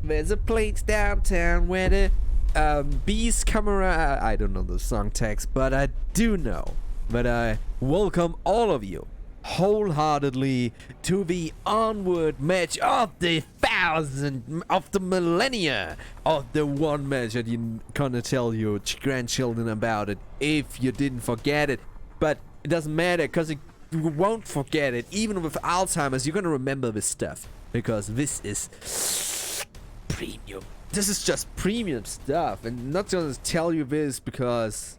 There's a place downtown where the bees come around. I don't know the song text, but I do know that I welcome all of you wholeheartedly to the Onward match of the of the millennia of the one match that you're gonna tell your grandchildren about it if you didn't forget it. But it doesn't matter, because you won't forget it. Even with Alzheimer's, you're gonna remember this stuff, because this is premium. This is just premium stuff, and not gonna tell you this because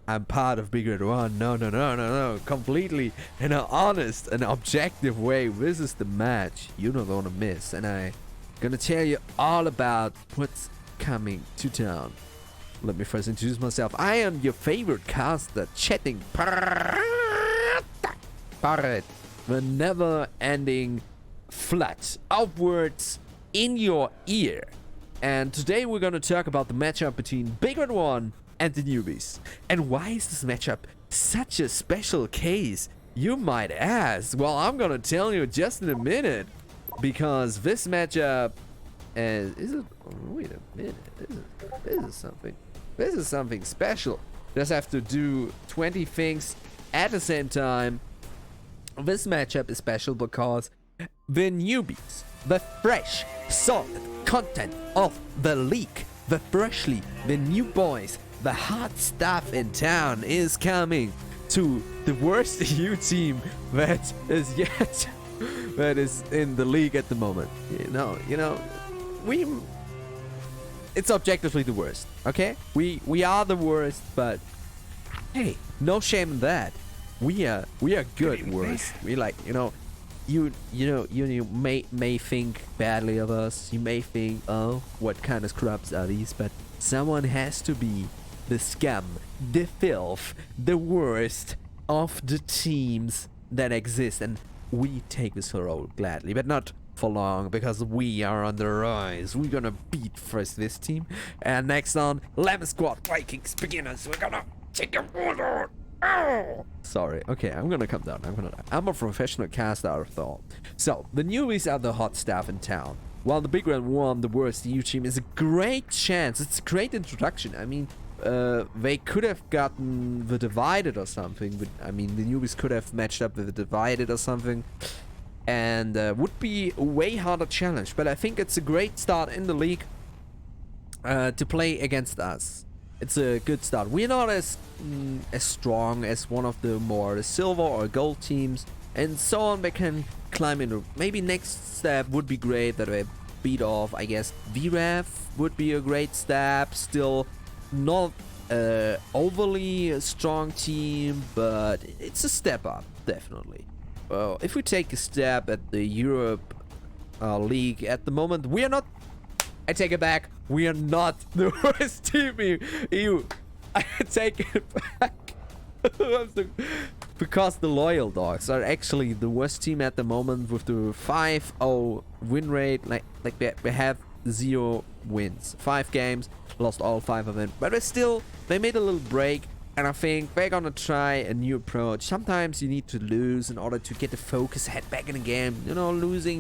I'm part of Big Red One. No. Completely in an honest and objective way. This is the match you don't want to miss, and I'm gonna tell you all about what's coming to town. Let me first introduce myself. I am your favorite caster, chatting Parrot, the never-ending flood upwards in your ear. And today we're gonna talk about the matchup between Big Red One and the Newbies. And why is this matchup such a special case, you might ask? Well, I'm gonna tell you just in a minute, because this matchup is it? Oh, wait a minute. This is something special. Just have to do 20 things at the same time. This matchup is special because the Newbies, the fresh, solid content of the league, the new boys, the hot stuff in town, is coming to the worst EU team that is in the league at the moment. It's objectively the worst. Okay, we are the worst, but hey, no shame in that. We are good worst. We you may think badly of us. You may think, oh, what kind of scrubs are these? But someone has to be the scum, the filth, the worst of the teams that exist, and we take this role gladly, but not for long, because we are on the rise. We're gonna beat first this team, and next on Lemon Squad Vikings beginners, we're gonna take a water. Oh! Sorry. Okay, I'm gonna come down. I'm a professional caster, after all. So the Newbies are the hot staff in town, while the Big Red One, the worst EU team, is a great chance. It's a great introduction. I mean, they could have gotten the Divided or something. But, I mean, the Newbies could have matched up with the Divided or something, and would be a way harder challenge. But I think it's a great start in the league to play against us. It's a good start. We're not as strong as one of the silver or gold teams, and so on. They can climb in. Maybe next step would be great that they beat off, I guess, VRML would be a great step. Still not overly strong team, but it's a step up, definitely. Well, if we take a step at the Europe League at the moment, we are not. I take it back. We are not the worst team. I take it back. Because the Loyal Dogs are actually the worst team at the moment, with the 5-0 win rate. Like they have 0 wins. 5 games, lost all 5 of them. But they made a little break, and I think they're gonna try a new approach. Sometimes you need to lose in order to get the focus, head back in the game.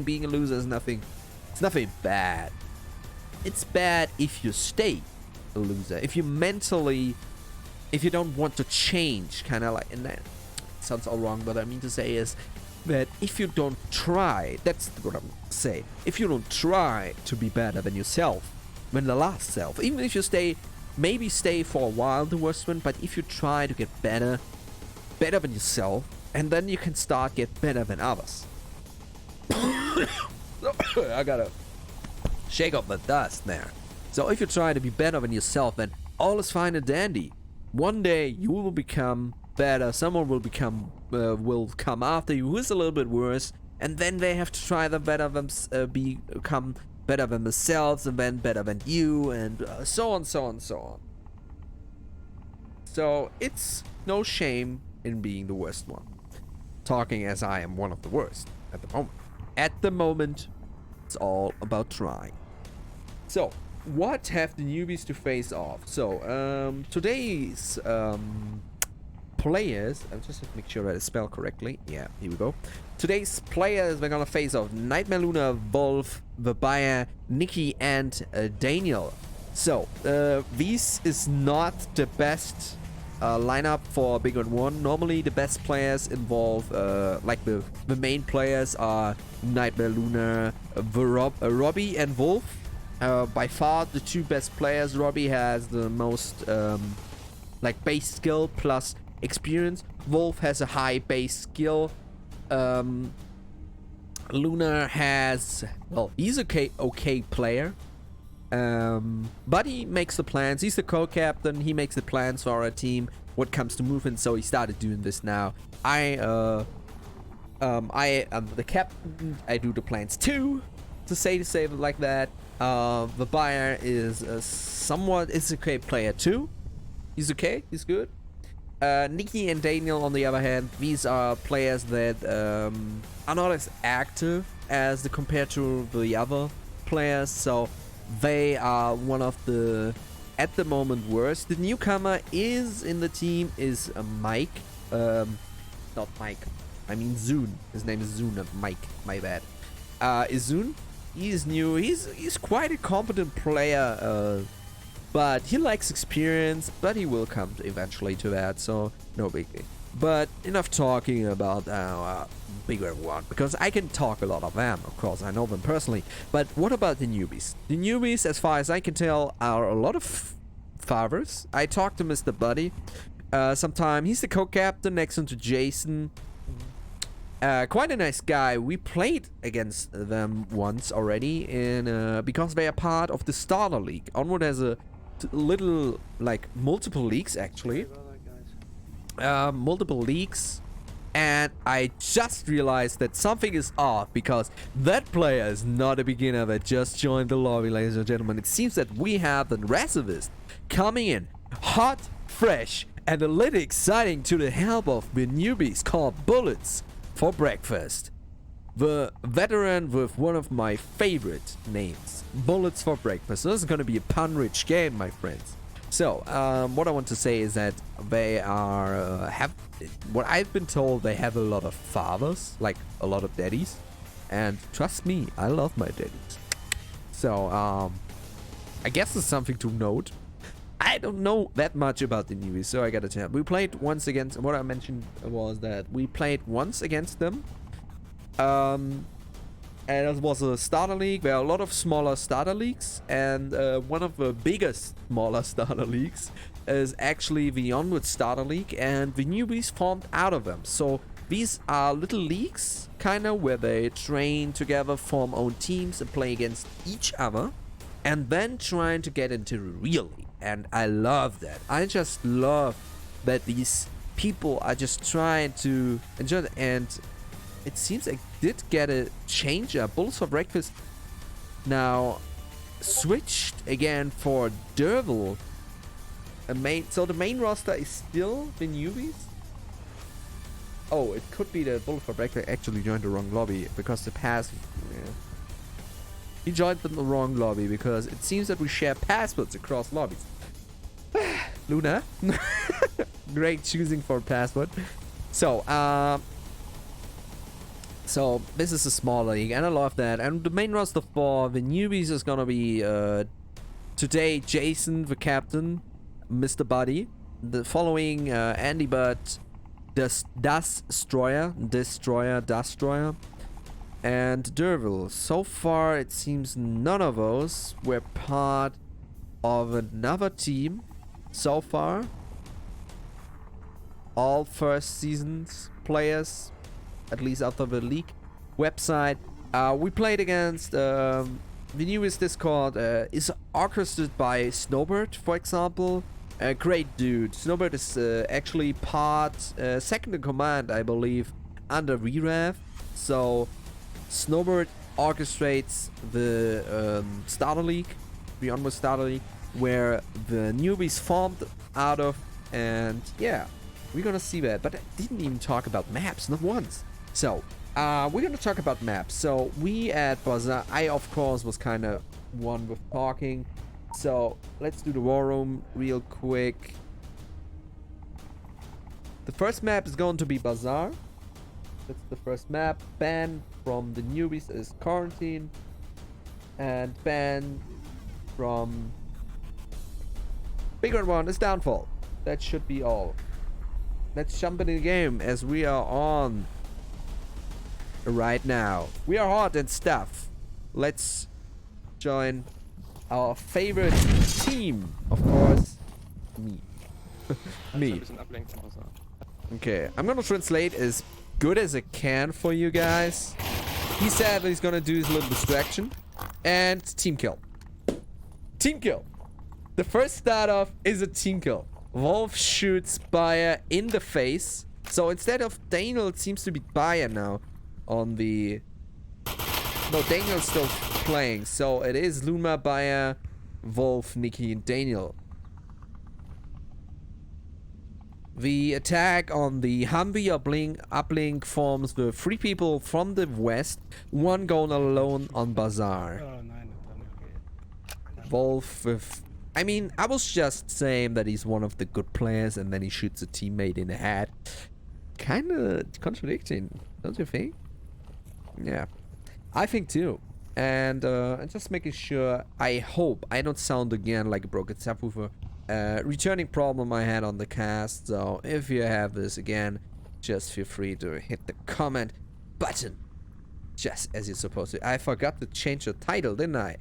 Being a loser is nothing. It's nothing bad. It's bad if you stay a loser. If you don't want to change, kind of like, and that sounds all wrong, but I mean to say is that if you don't try, that's what I'm saying. If you don't try to be better than yourself, than the last self, even if you maybe stay for a while the worst one, but if you try to get better than yourself, and then you can start get better than others. I gotta shake off the dust there. So if you try to be better than yourself, then all is fine and dandy. One day you will become better. Someone will come after you who is a little bit worse, and then they have to try to become better than themselves, and then better than you, and so on. So it's no shame in being the worst one. Talking as I am one of the worst at the moment. At the moment, it's all about trying. So, what have the Newbies to face off? So, today's players, I'll just have to make sure that it's spelled correctly. Yeah, here we go. Today's players, we're gonna face off Nightmare Luna, Wolf, Vabaya, Nikki, and Daniel. So, this is not the best lineup for Big on One. Normally, the best players involve, like the main players are Nightmare Luna, Robbie, and Wolf. By far, the two best players. Robbie has the most like base skill plus experience. Wolf has a high base skill. Luna has, well, he's okay player. But he makes the plans. He's the co-captain. He makes the plans for our team what comes to movement. So he started doing this now. I am the captain. I do the plans too, to save it like that. The buyer is somewhat is okay player too. He's okay. He's good. Nikki and Daniel, on the other hand, these are players that are not as active as compared to the other players. So they are one of the, at the moment, worst. The newcomer is in the team is Mike. Not Mike. I mean Zune. His name is Zune, not Mike. My bad. Is Zune. He is new. He's quite a competent player. But he likes experience. But he will come eventually to that. So no biggie. But enough talking about bigger one, because I can talk a lot of them. Of course, I know them personally. But what about the newbies? The newbies, as far as I can tell, are a lot of fathers. I talked to Mr. Buddy. Sometime he's the co-captain next to Jason. Quite a nice guy. We played against them once already in because they are part of the Starter League. Onward has a little, like, multiple leagues actually. Multiple leagues, and I just realized that something is off, because that player is not a beginner that just joined the lobby, ladies and gentlemen. It seems that we have the reservist coming in hot, fresh, and a little exciting to the help of the newbies called Bullets for Breakfast. The veteran with one of my favorite names, Bullets for Breakfast. So this is going to be a pun-rich game, my friends. So, what I want to say is that they are, what I've been told, they have a lot of fathers, like a lot of daddies. And trust me, I love my daddies. So, I guess it's something to note. I don't know that much about the newbies, so I gotta tell. We played once against, what I mentioned was that we played once against them. And it was a starter league. There are a lot of smaller starter leagues, and one of the biggest smaller starter leagues is actually the Onward starter league, and the newbies formed out of them. So these are little leagues, kind of, where they train together, form own teams, and play against each other, and then trying to get into the real league. And I love that. I just love that these people are just trying to enjoy it. And it seems I did get a change up. Bullets for Breakfast now switched again for Dervil. So the main roster is still the newbies. Oh, it could be that Bullets for Breakfast actually joined the wrong lobby, because the pass. Yeah. He joined the wrong lobby because it seems that we share passwords across lobbies. Luna, great choosing for password. So, So this is a small league, and I love that. And the main roster for the newbies is gonna be today Jason, the captain, Mr. Buddy, the following Andy Butt, Destroyer, and Dervil. So far, it seems none of those were part of another team. So far, all first seasons players, at least after the league website. We played against the newest Discord is orchestrated by Snowbird, for example. A great dude. Snowbird is actually part second in command, I believe, under VRML. So Snowbird orchestrates the starter league, the Onward starter league, where the newbies formed out of. And yeah, we're gonna see that. But I didn't even talk about maps, not once. So, we're gonna talk about maps. So, we at Bazaar, I of course was kind of one with talking. So, let's do the war room real quick. The first map is going to be Bazaar. That's the first map. Ban from the newbies is Quarantine. And ban from bigger one is Downfall. That should be all. Let's jump into the game as we are on right now. We are hot and stuff. Let's join our favorite team. Of course, me. Me. Okay, I'm gonna translate as good as I can for you guys. He said that he's gonna do his little distraction. And team kill. Team kill. The first start off is a team kill. Wolf shoots Bayer in the face. So instead of Daniel, it seems to be Bayer now on the... No, Daniel's still playing. So it is Luma, Bayer, Wolf, Nikki, and Daniel. The attack on the Humvee uplink forms the 3 people from the west, 1 going alone on Bazaar. Wolf with... I mean, I was just saying that he's one of the good players and then he shoots a teammate in the head. Kinda contradicting, don't you think? Yeah, I think too. And just making sure, I hope I don't sound again like a broken subwoofer. Returning problem I had on the cast, so if you have this again, just feel free to hit the comment button, just as you're supposed to. I forgot to change the title, didn't I?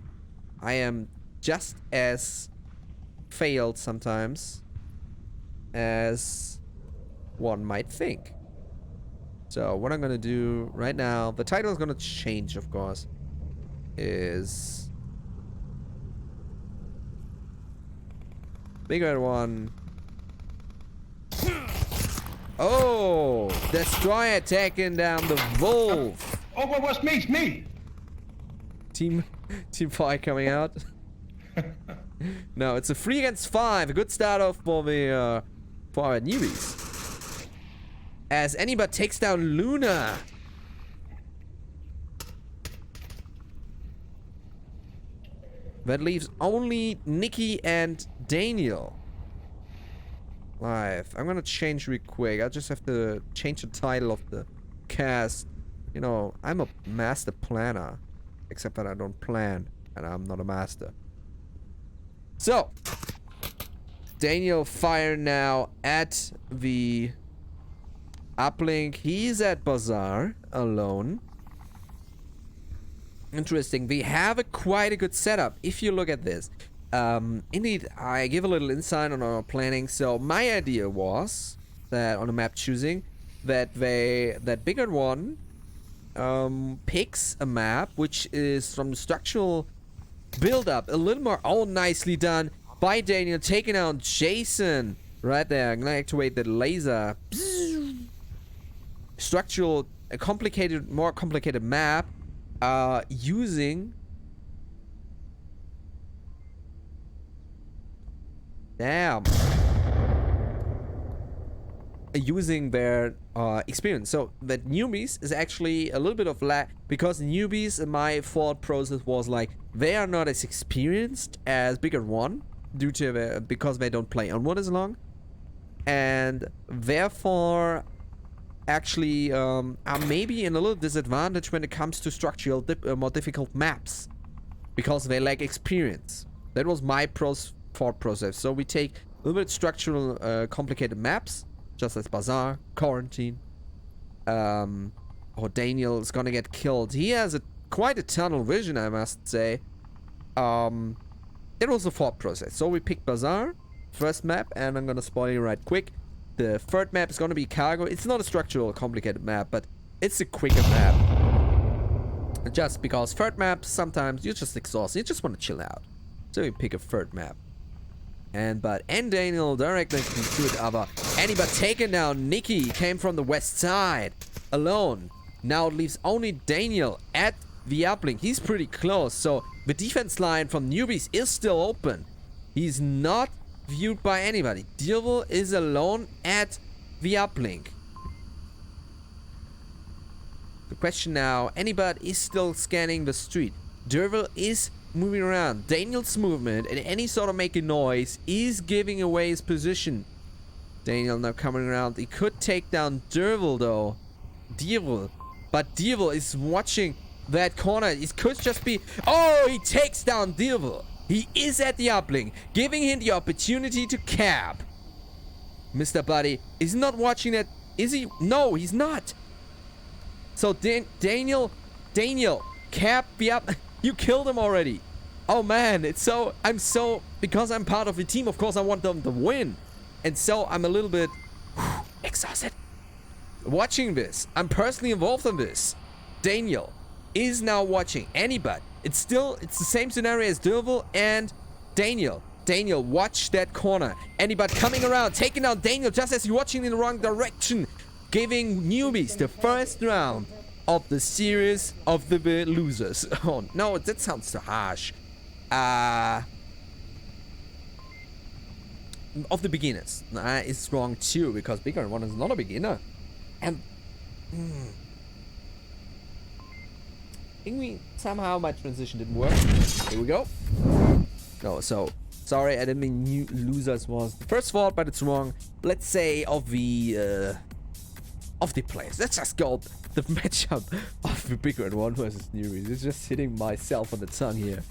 I am just as failed sometimes as one might think. So what I'm gonna do right now, the title is gonna change, of course, is bigger one. Oh, destroyer taking down the wolf. Oh, what was me? It's me. Team 5 coming out. No, it's a 3 against 5. A good start off for the for our newbies. As anybody takes down Luna. That leaves only Nikki and Daniel live. I'm gonna change real quick. I just have to change the title of the cast. You know, I'm a master planner. Except that I don't plan. And I'm not a master. So. Daniel fire now at the uplink. He's at Bazaar alone. Interesting. We have quite a good setup if you look at this. Indeed, I give a little insight on our planning. So my idea was that on the map choosing that bigger one picks a map which is from the structural build up a little more. Oh, nicely done by Daniel, taking out Jason right there. I'm gonna activate the laser. Structural, more complicated map. Using their experience. So that newbies is actually a little bit of lag, because newbies, my thought process was like they are not as experienced as bigger one due to because they don't play Onward as long, and therefore actually are maybe in a little disadvantage when it comes to structural more difficult maps because they lack experience. That was my thought process. So we take a little bit structural complicated maps, just as Bazaar, Quarantine. Oh, Daniel is gonna get killed. He has quite a tunnel vision, I must say. That was the thought process. So we picked Bazaar, first map, and I'm gonna spoil you right quick. The third map is gonna be Cargo. It's not a structural complicated map, but it's a quicker map. Just because third map, sometimes you're just exhausted. You just want to chill out. So we pick a third map. And Daniel directly to it, aber anybody taken down. Nikki came from the west side alone. Now it leaves only Daniel at the uplink. He's pretty close, so the defense line from newbies is still open. He's not viewed by anybody. Devil is alone at the uplink. The question now, anybody is still scanning the street. Devil is moving around. Daniel's movement and any sort of making noise is giving away his position. Daniel now coming around. He could take down Dervil though. Dervil. But Dervil is watching that corner. It could just be... Oh, he takes down Dervil. He is at the uplink, giving him the opportunity to cap. Mr. Buddy is not watching that. Is he? No, he's not. So Daniel, cap the up. You killed him already. Oh man, it's so... Because I'm part of the team, of course I want them to win. And so I'm a little bit exhausted watching this. I'm personally involved in this. Daniel is now watching anybody. It's the same scenario as Dervil and Daniel. Daniel, watch that corner. Anybody coming around, taking out Daniel just as you're watching in the wrong direction. Giving Newbies the first round of the series of the losers. Oh, no, that sounds too harsh. Of the beginners. It's wrong too, because Bigger One is not a beginner. And... I think somehow my transition didn't work. Here we go. No, so... Sorry, I didn't mean losers was the first fault, but it's wrong. Let's say of the players. Let's just go the matchup of the Bigger One versus Newbies. It's just hitting myself on the tongue here.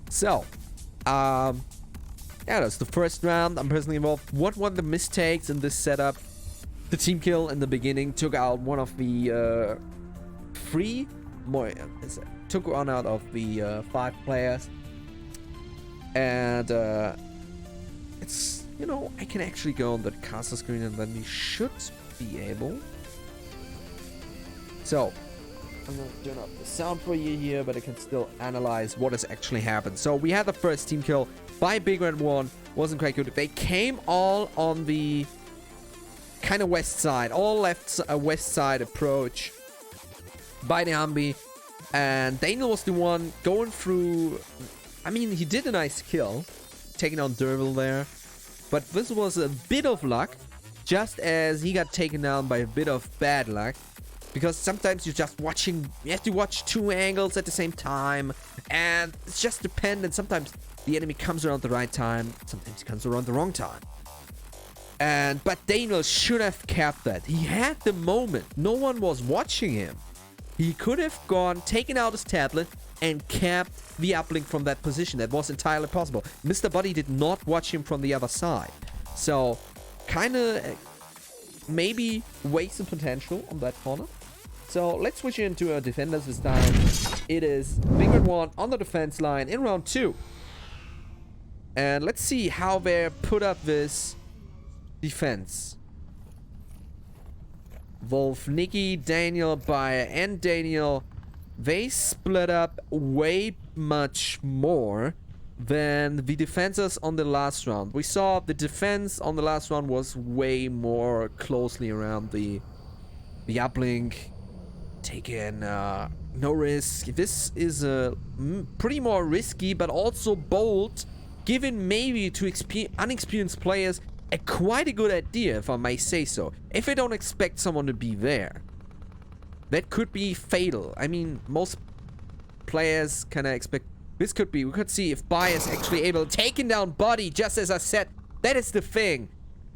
So, yeah, that's the first round. I'm personally involved. What were the mistakes in this setup? The team kill in the beginning took out one of the took one out of the 5 players, and it's, you know, I can actually go on the caster screen and then we should be able. So I'm gonna turn up the sound for you here, but I can still analyze what has actually happened. So we had the first team kill by Big Red One. Wasn't quite good. They came all on the kind of west side, all left west side approach by the Humvee, and Daniel was the one going through. I mean, he did a nice kill, taking on Dervil there, but this was a bit of luck, just as he got taken down by a bit of bad luck. Because sometimes you're just watching, you have to watch 2 angles at the same time, and it's just dependent. Sometimes the enemy comes around the right time, sometimes he comes around the wrong time. But Daniel should have capped that. He had the moment. No one was watching him. He could have gone, taken out his tablet, and capped the uplink from that position. That was entirely possible. Mr. Buddy did not watch him from the other side. So, kind of maybe wasted potential on that corner. So, let's switch into our defenders this time. It is Big Red One on the defense line in round 2. And let's see how they put up this defense. Wolf, Nikki, Daniel, Bayer, and Daniel, they split up way much more than the defenses on the last round. We saw the defense on the last round was way more closely around the uplink, taking no risk. This is pretty more risky, but also bold, given maybe to unexperienced players quite a good idea, if I may say so. If they don't expect someone to be there, that could be fatal. I mean, most players kind of expect this could be. We could see if Bayer is actually able to take down Buddy, just as I said. That is the thing.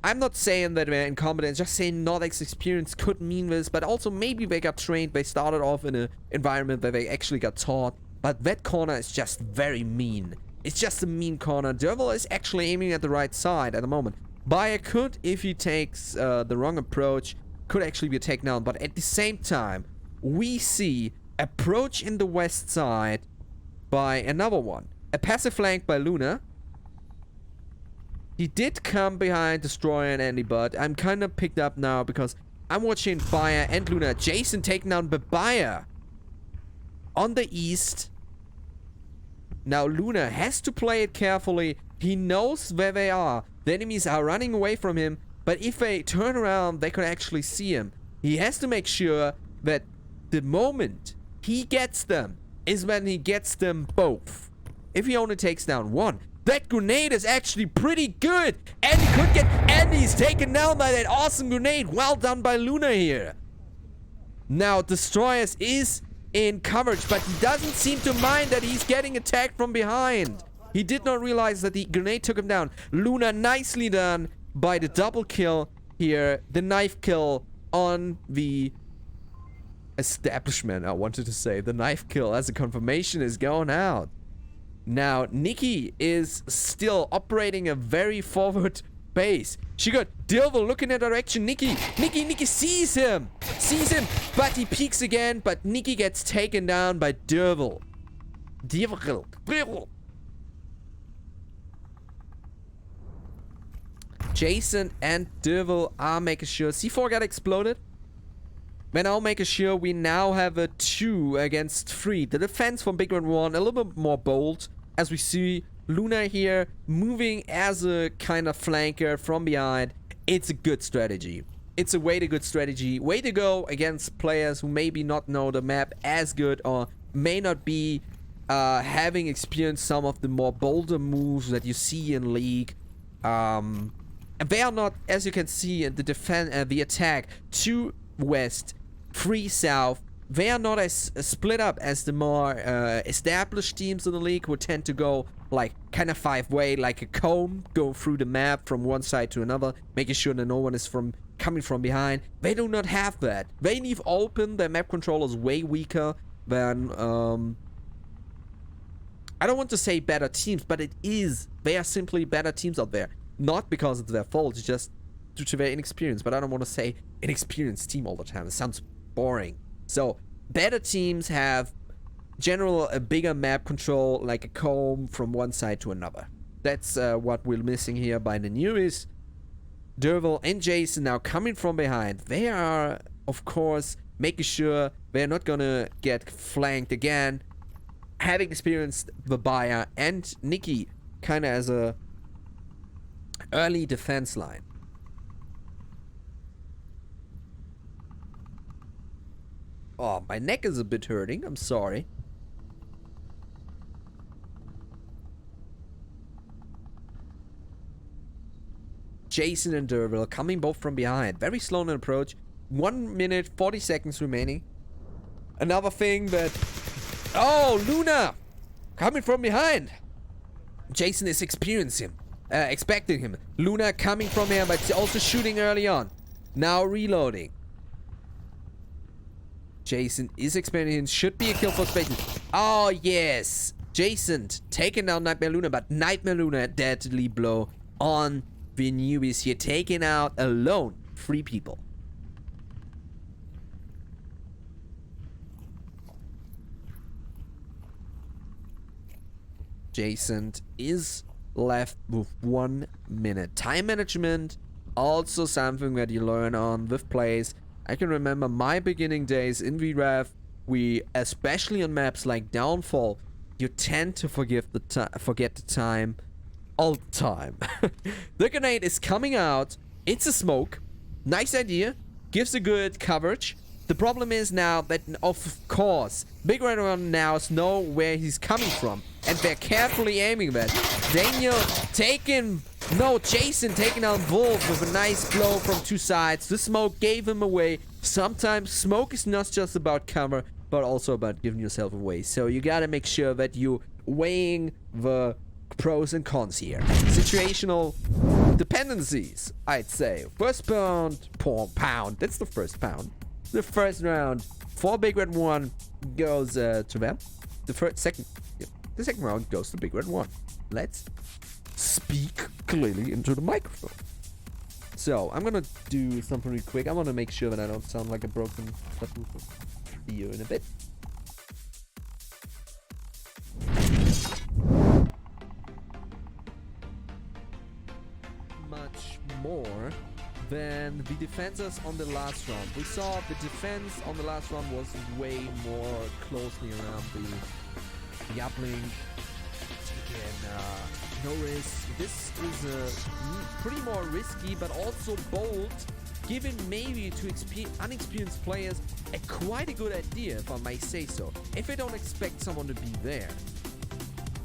I'm not saying that they're incompetent, just saying not as experienced could mean this, but also maybe they got trained. They started off in an environment where they actually got taught. But that corner is just very mean. It's just a mean corner. Dervil is actually aiming at the right side at the moment. Bayer could, if he takes the wrong approach, could actually be taken down. But at the same time, we see approach in the west side by another one. A passive flank by Luna. He did come behind Destroyer and Andy, but I'm kind of picked up now because I'm watching Bayer and Luna. Jason taken down by Bayer on the east. Now Luna has to play it carefully. He knows where they are. The enemies are running away from him, but if they turn around, they could actually see him. He has to make sure that the moment he gets them is when he gets them both. If he only takes down one, that grenade is actually pretty good. And he could get, and he's taken down by that awesome grenade. Well done by Luna here. Now, Destroyers is in coverage, but he doesn't seem to mind that he's getting attacked from behind. He did not realize that the grenade took him down. Luna, nicely done by the double kill here. The knife kill on the establishment, I wanted to say. The knife kill as a confirmation is going out. Now, Nikki is still operating a very forward base. She got Dilvel looking in the direction. Nikki sees him, but he peeks again, but Nikki gets taken down by Dilvel. Jason and Dilvel are making sure C4 got exploded. We're now making sure we now have a 2 against 3. The defense from Big Red 1 a little bit more bold, as we see Luna here moving as a kind of flanker from behind. It's a good strategy. It's a way to good strategy. Way to go against players who maybe not know the map as good or may not be having experienced some of the more bolder moves that you see in League. They are not, as you can see in the attack, 2 west, 3 south. They are not as split up as the more established teams in the league who tend to go like kind of 5-way, like a comb, go through the map from one side to another, making sure that no one is coming from behind. They do not have that. They leave open. Their map control is way weaker than I don't want to say better teams, but it is. They are simply better teams out there. Not because it's their fault, it's just due to their inexperience. But I don't want to say inexperienced team all the time. It sounds boring. So, better teams have a bigger map control, like a comb from one side to another. That's what we're missing here by the Newbies. Derval and Jason now coming from behind. They are, of course, making sure they're not gonna get flanked again. Having experienced the buyer and Nikki kind of as a early defense line. Oh, my neck is a bit hurting. I'm sorry. Jason and Derval coming both from behind. Very slow in approach. 1 minute, 40 seconds remaining. Another thing that... Oh, Luna! Coming from behind. Jason is expecting him. Luna coming from here, but also shooting early on. Now reloading. Jason is expanding. Should be a kill for Space. Oh, yes. Jason taking down Nightmare Luna, but Nightmare Luna deadly blow on the Newbies here. Taking out alone 3 people. Jason is left with 1 minute. Time management, also something that you learn on with plays. I can remember my beginning days in VRAF. We, especially on maps like Downfall, you tend to forget the time all the time. The grenade is coming out. It's a smoke. Nice idea. Gives a good coverage. The problem is now that, of course, Big Red One now know where he's coming from. And they're carefully aiming that. Jason taking out Wolf with a nice blow from 2 sides. The smoke gave him away. Sometimes smoke is not just about cover, but also about giving yourself away. So you gotta make sure that you weighing the pros and cons here. Situational dependencies, I'd say. First pound. That's the first pound. The first round for Big Red 1 goes to them. The second round goes to Big Red 1. Let's speak clearly into the microphone. So, I'm gonna do something really quick. I want to make sure that I don't sound like a broken button. See you in a bit. Much more than the defenses on the last round. We saw the defense on the last round was way more closely around the uplink. Again, no risk. This is pretty more risky, but also bold, given maybe to unexperienced players quite a good idea, if I may say so. If they don't expect someone to be there,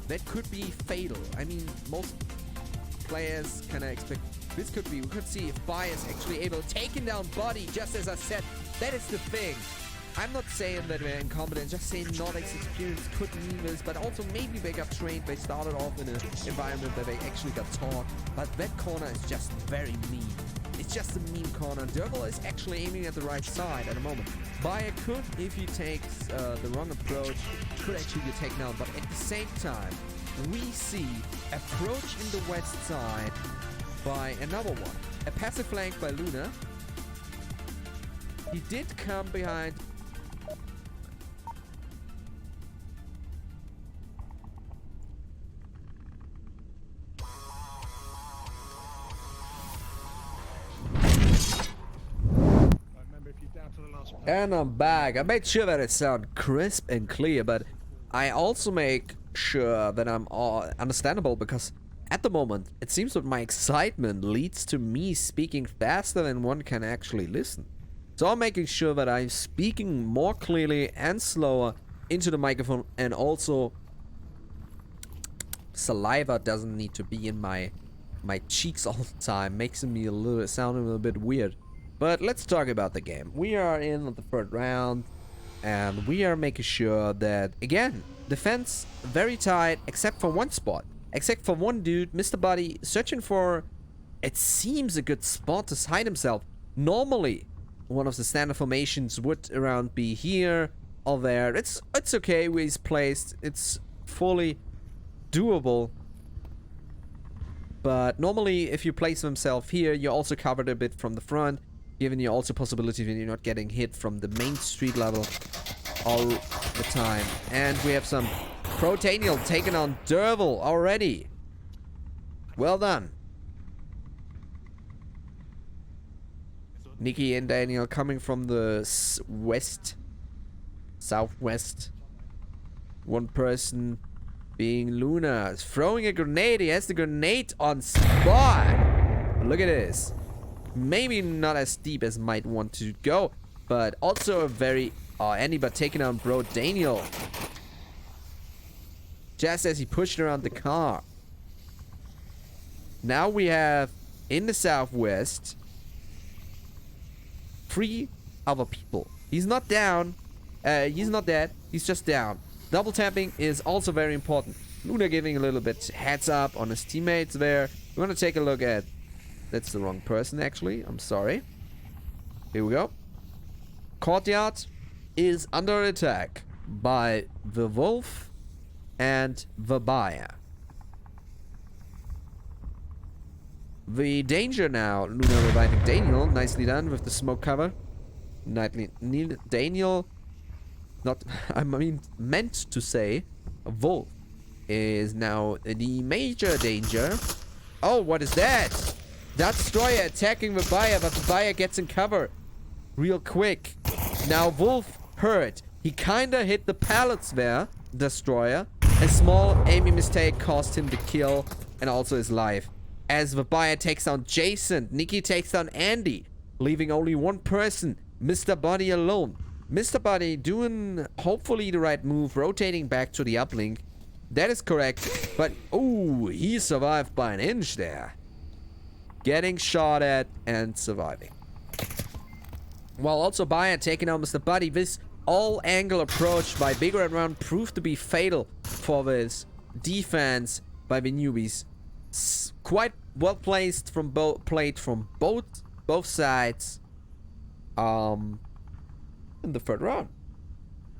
that could be fatal. I mean, most players kind of expect this could be. We could see if Bias actually able taking down Body, just as I said. That is the thing. I'm not saying that we're incompetent, just saying not as experienced could mean this, but also maybe they got trained, they started off in an environment that they actually got taught, but that corner is just very mean. It's just a mean corner. Derbil is actually aiming at the right side at the moment. Bayer could, if he takes the wrong approach, could actually get taken down, but at the same time, we see approach in the west side by another one. A passive flank by Luna. He did come behind. And I'm back. I made sure that it sounded crisp and clear, but I also make sure that I'm understandable, because at the moment it seems that my excitement leads to me speaking faster than one can actually listen. So I'm making sure that I'm speaking more clearly and slower into the microphone, and also saliva doesn't need to be in my cheeks all the time, makes me sound a little bit weird. But let's talk about the game. We are in the third round, and we are making sure that, again, defense very tight, except for one spot. Except for one dude, Mr. Buddy, searching for, it seems, a good spot to hide himself. Normally, one of the standard formations would around be here or there. It's okay where he's placed. It's fully doable. But normally, if you place himself here, you're also covered a bit from the front, giving you also possibility when you're not getting hit from the main street level all the time. And we have some Pro Daniel taking on Derbil already. Well done. Nikki and Daniel coming from the southwest. One person being Luna, throwing a grenade. He has the grenade on spot. Look at this. Maybe not as deep as might want to go, but also a very Andy, but taking on Bro Daniel just as he pushed around the car. Now we have in the southwest 3 other people. He's not down. He's not dead. He's just down. Double tapping is also very important. Luna giving a little bit heads up on his teammates there. We're gonna take a look at. That's the wrong person, actually. I'm sorry. Here we go. Courtyard is under attack by the Wolf and the Bayer. The danger now. Luna reviving Daniel. Nicely done with the smoke cover. Daniel. Not. I mean, meant to say. Wolf is now the major danger. Oh, what is that? That destroyer attacking the Bayer, but the Bayer gets in cover real quick. Now Wolf hurt. He kinda hit the pallets there, destroyer. A small aiming mistake cost him the kill and also his life. As the Bayer takes down Jason, Nikki takes down Andy, leaving only one person, Mr. Buddy, alone. Mr. Buddy doing hopefully the right move, rotating back to the uplink. That is correct, but ooh, he survived by an inch there. Getting shot at and surviving. While also Bayer taking out Mr. Buddy, this all-angle approach by Big Red Round proved to be fatal for this defense by the Newbies. Quite well placed from both sides. In the third round.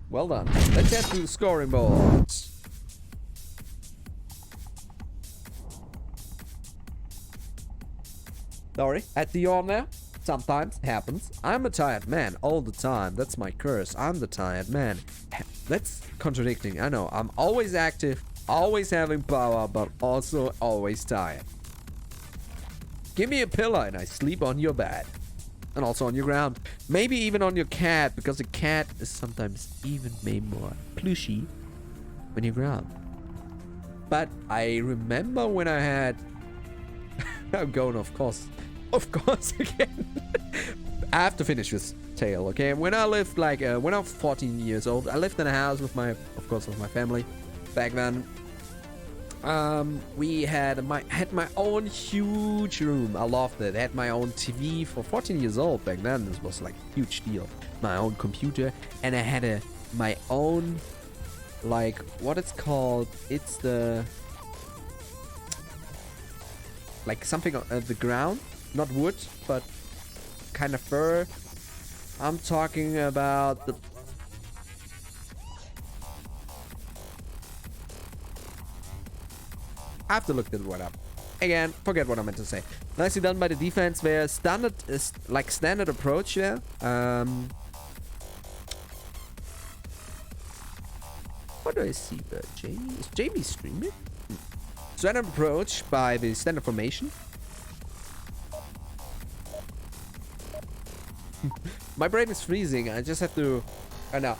Well done. Let's head to the scoring boards. Sorry, at the yawn there. Sometimes happens. I'm a tired man all the time. That's my curse. I'm the tired man. That's contradicting. I know. I'm always active, always having power, but also always tired. Give me a pillow and I sleep on your bed. And also on your ground. Maybe even on your cat, because a cat is sometimes even made more plushy when you're ground. But I remember when I had... I'm going of course again. I have to finish this tale, okay? When I lived like, when I was 14 years old, I lived in a house with my family back then. We had my own huge room. I loved it. I had my own TV for 14 years old back then. This was like a huge deal. My own computer, and I had my own, like, what it's called. It's the, like, something on the ground, not wood, but kind of fur. I'm talking about the. I have to look that one up. Again, forget what I meant to say. Nicely done by the defense there. Standard is like standard approach there. What do I see there? Jamie? Is Jamie streaming? Standard approach by the standard formation. My brain is freezing. I just have to now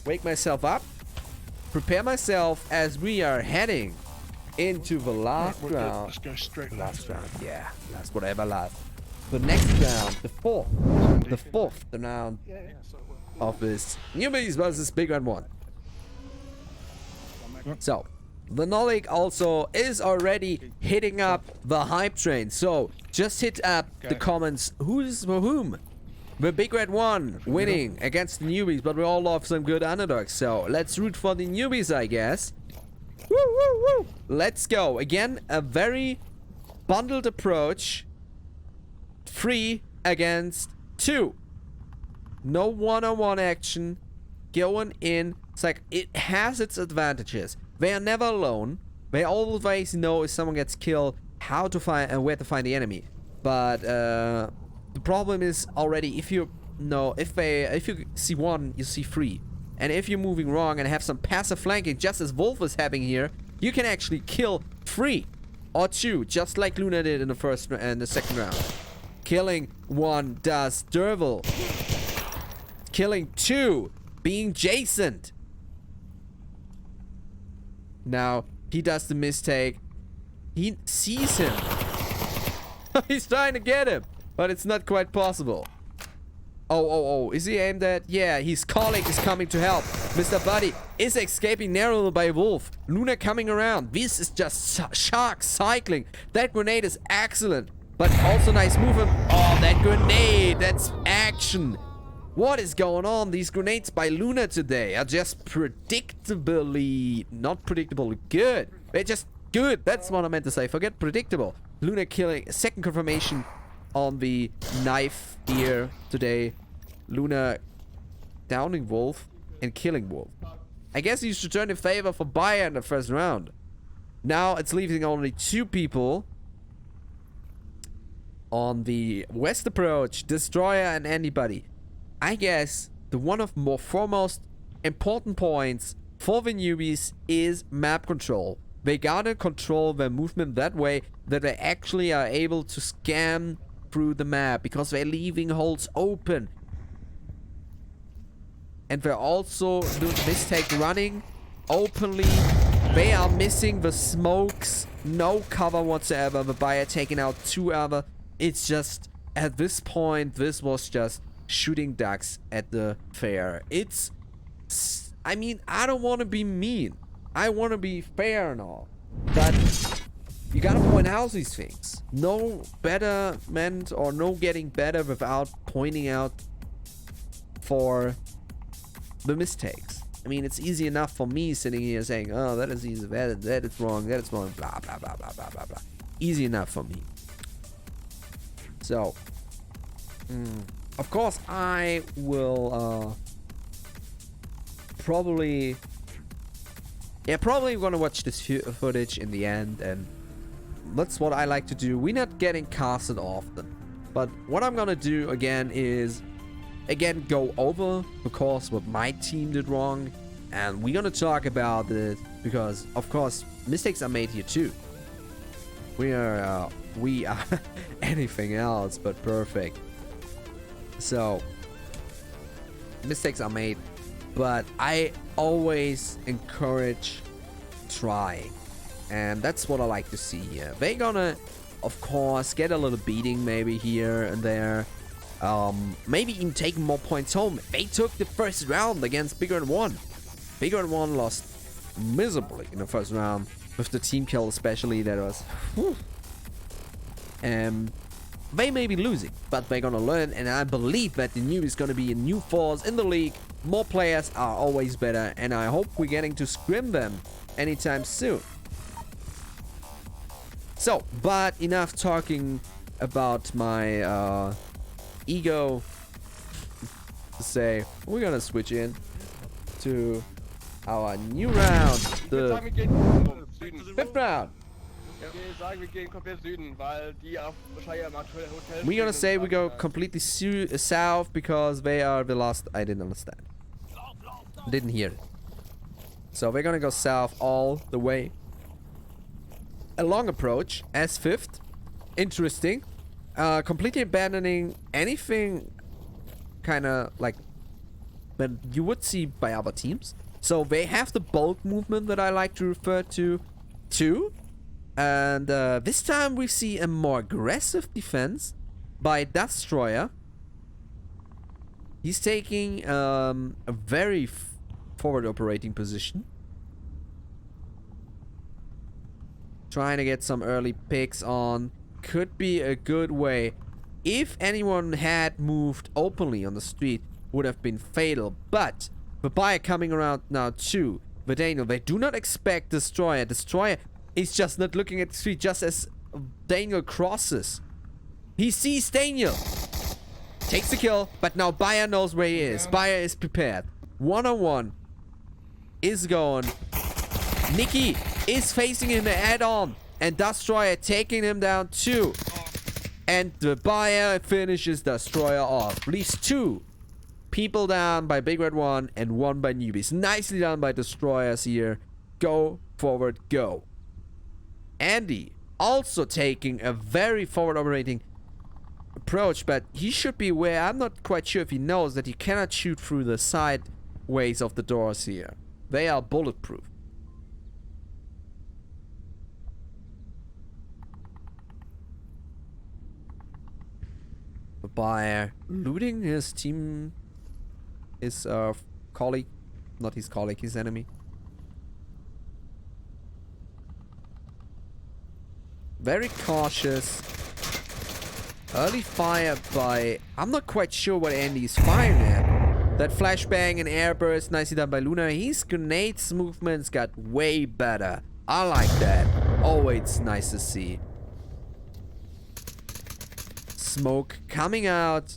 wake myself up. Prepare myself as we are heading into the last round. Let's go straight Last round, yeah. Last, whatever last. The next round, the fourth round of this Newbies versus Big Red 1. So, the Nolik also is already hitting up the hype train. So, just hit up the comments. Who's for whom? The Big Red 1 winning against the Newbies, but we all love some good underdogs. So, let's root for the Newbies, I guess. Woo, woo, woo. Let's go. Again, a very bundled approach. 3 against 2. No one-on-one action. Going in. It's like, it has its advantages. They are never alone. They always know if someone gets killed, how to find and where to find the enemy. But the problem is already if you see one, you see 3. And if you're moving wrong and have some passive flanking, just as Wolf is having here, you can actually kill 3 or 2, just like Luna did in the first and the second round. Killing 1 does Derval. Killing 2 being Jason. Now he does the mistake. He sees him. He's trying to get him, but it's not quite possible. Oh, is he aimed at? Yeah, his colleague is coming to help. Mr. Buddy is escaping narrowly by Wolf. Luna coming around. This is just shark cycling. That grenade is excellent, but also nice movement. Oh, that grenade, that's action. What is going on? These grenades by Luna today are just predictably, not predictable, good. They're just good. That's what I meant to say. Forget predictable. Luna killing, second confirmation on the knife here today. Luna downing Wolf and killing Wolf. I guess he should turn in favor for Bayer in the first round. Now it's leaving only 2 people on the west approach, Destroyer and Anybody. I guess the one of more foremost important points for the Newbies is map control. They gotta control their movement that way that they actually are able to scan through the map, because they're leaving holes open. And they're also doing the mistake running openly. They are missing the smokes. No cover whatsoever. The Bayer taking out 2 other. It's just, at this point, this was just shooting ducks at the fair. It's, I mean, I don't want to be mean. I want to be fair and all. But you gotta point out these things. No betterment or no getting better without pointing out for the mistakes. I mean, it's easy enough for me sitting here saying, oh, that is easy, that is wrong, blah, blah, blah, blah, blah, blah, blah. Easy enough for me. So, of course, I will probably gonna watch this footage in the end, and that's what I like to do. We're not getting casted often, but what I'm gonna do again is go over, of course, what my team did wrong, and we're gonna talk about it because, of course, mistakes are made here too. We are anything else but perfect. So mistakes are made, but I always encourage trying, and that's what I like to see here. They're gonna, of course, get a little beating maybe here and there, maybe even take more points home. They took the first round against Big Red 1. Big Red 1 lost miserably in the first round. With the team kill especially, that was... Whew. They may be losing, but they're gonna learn, and I believe that the Newbies is gonna be a new force in the league. More players are always better, and I hope we're getting to scrim them anytime soon. So, but enough talking about my ego. To say, we're gonna switch in to our new round, the 5th round. We're gonna say we go completely south because they are the last. I didn't understand. Didn't hear it. So we're gonna go south all the way. A long approach as 5th. Interesting. Completely abandoning anything kind of like that you would see by other teams. So they have the bulk movement that I like to refer to too. And this time we see a more aggressive defense by Destroyer. He's taking a very forward operating position. Trying to get some early picks on. Could be a good way. If anyone had moved openly on the street, would have been fatal. But the buyer coming around now too. But Daniel, they do not expect Destroyer. Destroyer is just not looking at the street just as Daniel crosses. He sees Daniel. Takes the kill, but now Bayer knows where he is. Bayer is prepared. One-on-one is going. Nikki is facing him head-on. And Destroyer taking him down too. And the Bayer finishes Destroyer off. Leaves 2 people down by Big Red 1 and 1 by Newbies. Nicely done by Destroyers here. Go forward, go. Andy also taking a very forward operating approach, but he should be aware. I'm not quite sure if he knows that he cannot shoot through the sideways of the doors here. They are bulletproof. The buyer looting his team, his colleague, not his colleague, his enemy. Very cautious. Early fire by... I'm not quite sure what Andy's firing at. That flashbang and airburst, nicely done by Luna. His grenades movements got way better. I like that. Always nice to see. Smoke coming out.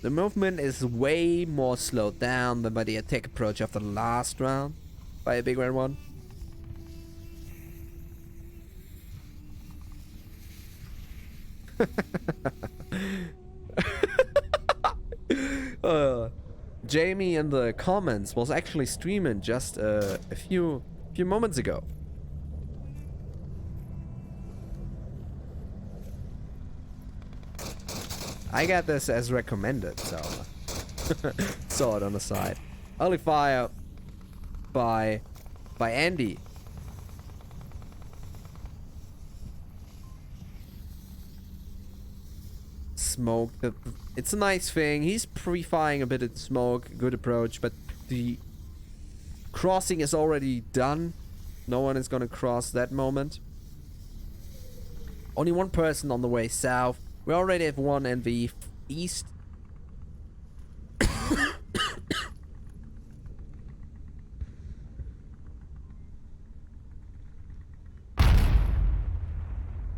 The movement is way more slowed down than by the attack approach of the last round by a Big Red 1. Jamie in the comments was actually streaming just a few moments ago. I got this as recommended, so saw it on the side. Early fire by Andy. Smoke. It's a nice thing. He's pre-firing a bit of smoke. Good approach, but the crossing is already done. No one is gonna cross that moment. Only one person on the way south. We already have one in the east.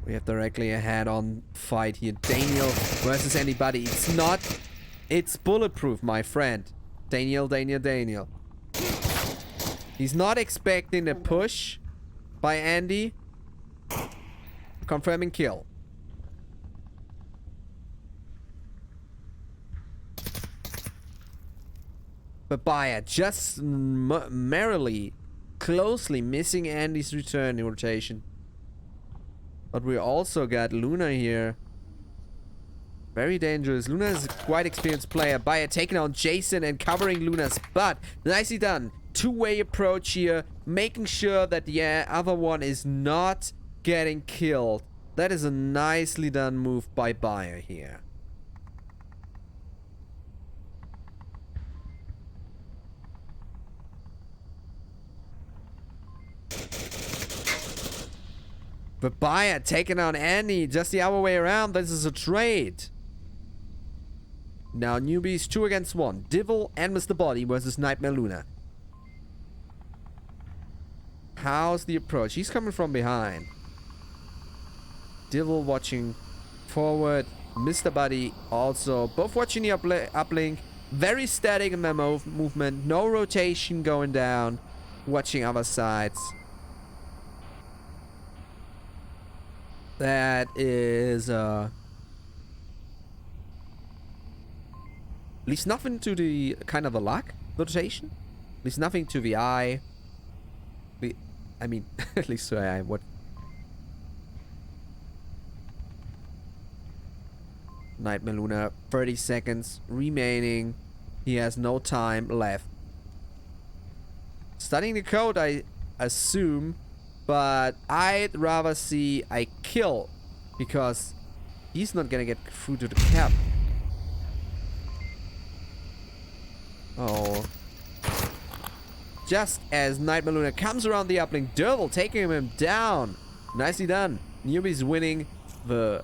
We have directly a head-on fight here. Daniel versus anybody. It's not... It's bulletproof, my friend. Daniel. He's not expecting a push by Andy. Confirming kill. But Bayer just merrily, closely missing Andy's return in rotation. But we also got Luna here. Very dangerous. Luna is a quite experienced player. Bayer taking on Jason and covering Luna's butt. Nicely done. two-way approach here, making sure that the other one is not getting killed. That is a nicely done move by Bayer here. But Bayer taking on Andy, just the other way around. This is a trade. Now Newbies 2 against 1. Divil and Mr. Body versus Nightmare Luna. How's the approach? He's coming from behind. Divil watching forward. Mr. Body also. Both watching the uplink. Very static in their movement. No rotation going down. Watching other sides. That is leaves nothing to the kind of a luck rotation. Leaves nothing to the eye. I mean, at least to the eye. What? Nightmare Luna, 30 seconds remaining. He has no time left. Studying the code, I assume. But I'd rather see I kill, because he's not gonna get through to the cap. Oh. Just as Nightmare Luna comes around the uplink, Devil taking him down. Nicely done. Newbies winning the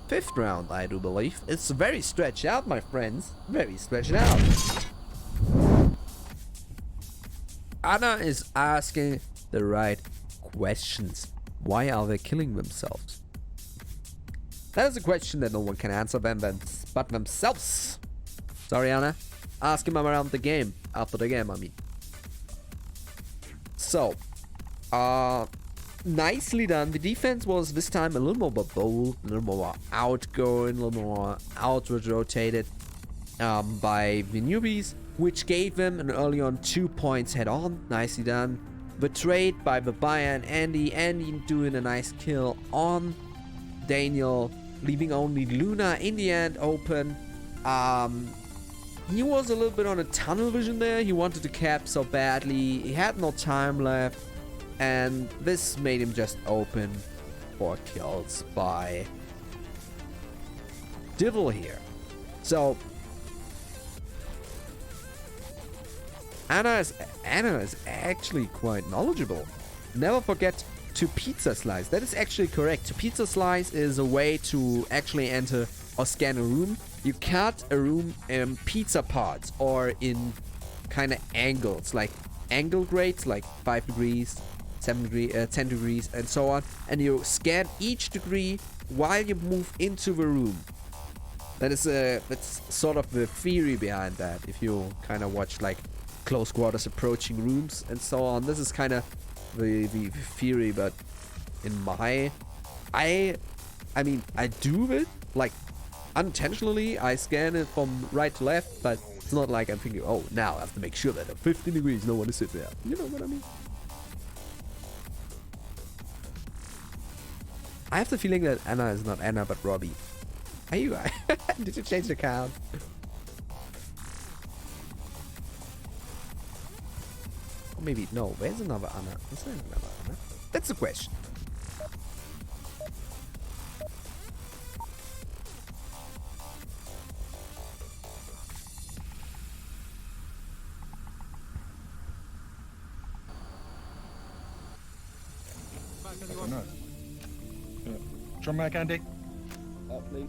5th round, I do believe. It's very stretched out, my friends. Very stretched out. Anna is asking the right questions. Why are they killing themselves? That is a question that no one can answer but themselves. Sorry, Anna. Ask him around the game. After the game, I mean. So, nicely done. The defense was this time a little more bold, a little more outgoing, a little more outward rotated by the Newbies, which gave them an early on 2 points head on. Nicely done. Betrayed by the Bayer and Andy. Andy doing a nice kill on Daniel, leaving only Luna in the end open. He was a little bit on a tunnel vision there. He wanted to cap so badly. He had no time left. And this made him just open for kills by Divil here. So Anna is actually quite knowledgeable. Never forget to pizza slice. That is actually correct. To pizza slice is a way to actually enter or scan a room. You cut a room in pizza parts or in kind of angles, like angle grades, like 5 degrees, 7 degrees, 10 degrees, and so on. And you scan each degree while you move into the room. That's sort of the theory behind that. If you kind of watch like close quarters approaching rooms and so on, this is kind of the theory. But in my, I mean, I do it like unintentionally. I scan it from right to left, but it's not like I'm thinking, oh, now I have to make sure that at 15 degrees no one is sitting there. You know what I mean? I have the feeling that Anna is not Anna but Robbie. Are you? Did you change the account? Or maybe no. Where's another Anna? Is there another Anna? That's the question. I don't know. Drum mag, Andy. Please.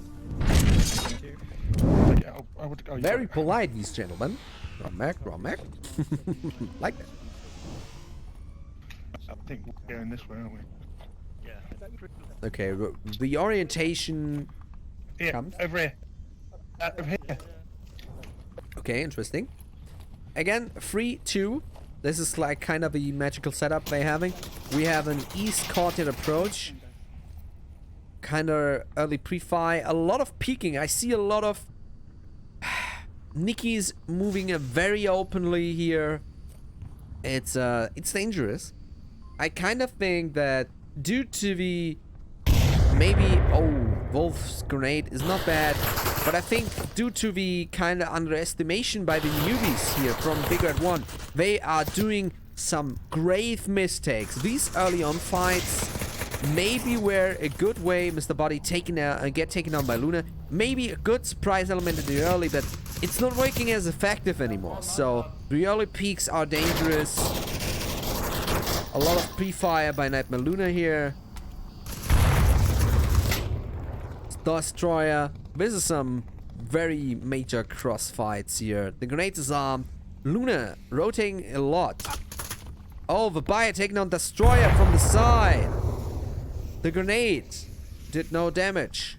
Thank you. Very polite, these gentlemen. Romac. Like that. I think we're going this way, aren't we? Yeah. Okay, the orientation Here, comes. over here. Over here. Okay, interesting. Again, 3-2. This is like kind of a magical setup they're having. We have an east courtyard approach. Kind of early pre-fi. A lot of peeking. I see a lot of Nikki's moving very openly here. It's dangerous. I kind of think that due to the maybe... Oh, Wolf's grenade is not bad. But I think due to the kind of underestimation by the newbies here from Big Red 1, they are doing some grave mistakes. These early on fights maybe were a good way Mr. Body get taken down by Luna. Maybe a good surprise element in the early, but it's not working as effective anymore. So the early peaks are dangerous. A lot of pre-fire by Nightmare Luna here. Destroyer. This is some very major cross fights here. The grenade is armed. Luna rotating a lot. Oh, the buyer taking on Destroyer from the side. The grenade did no damage.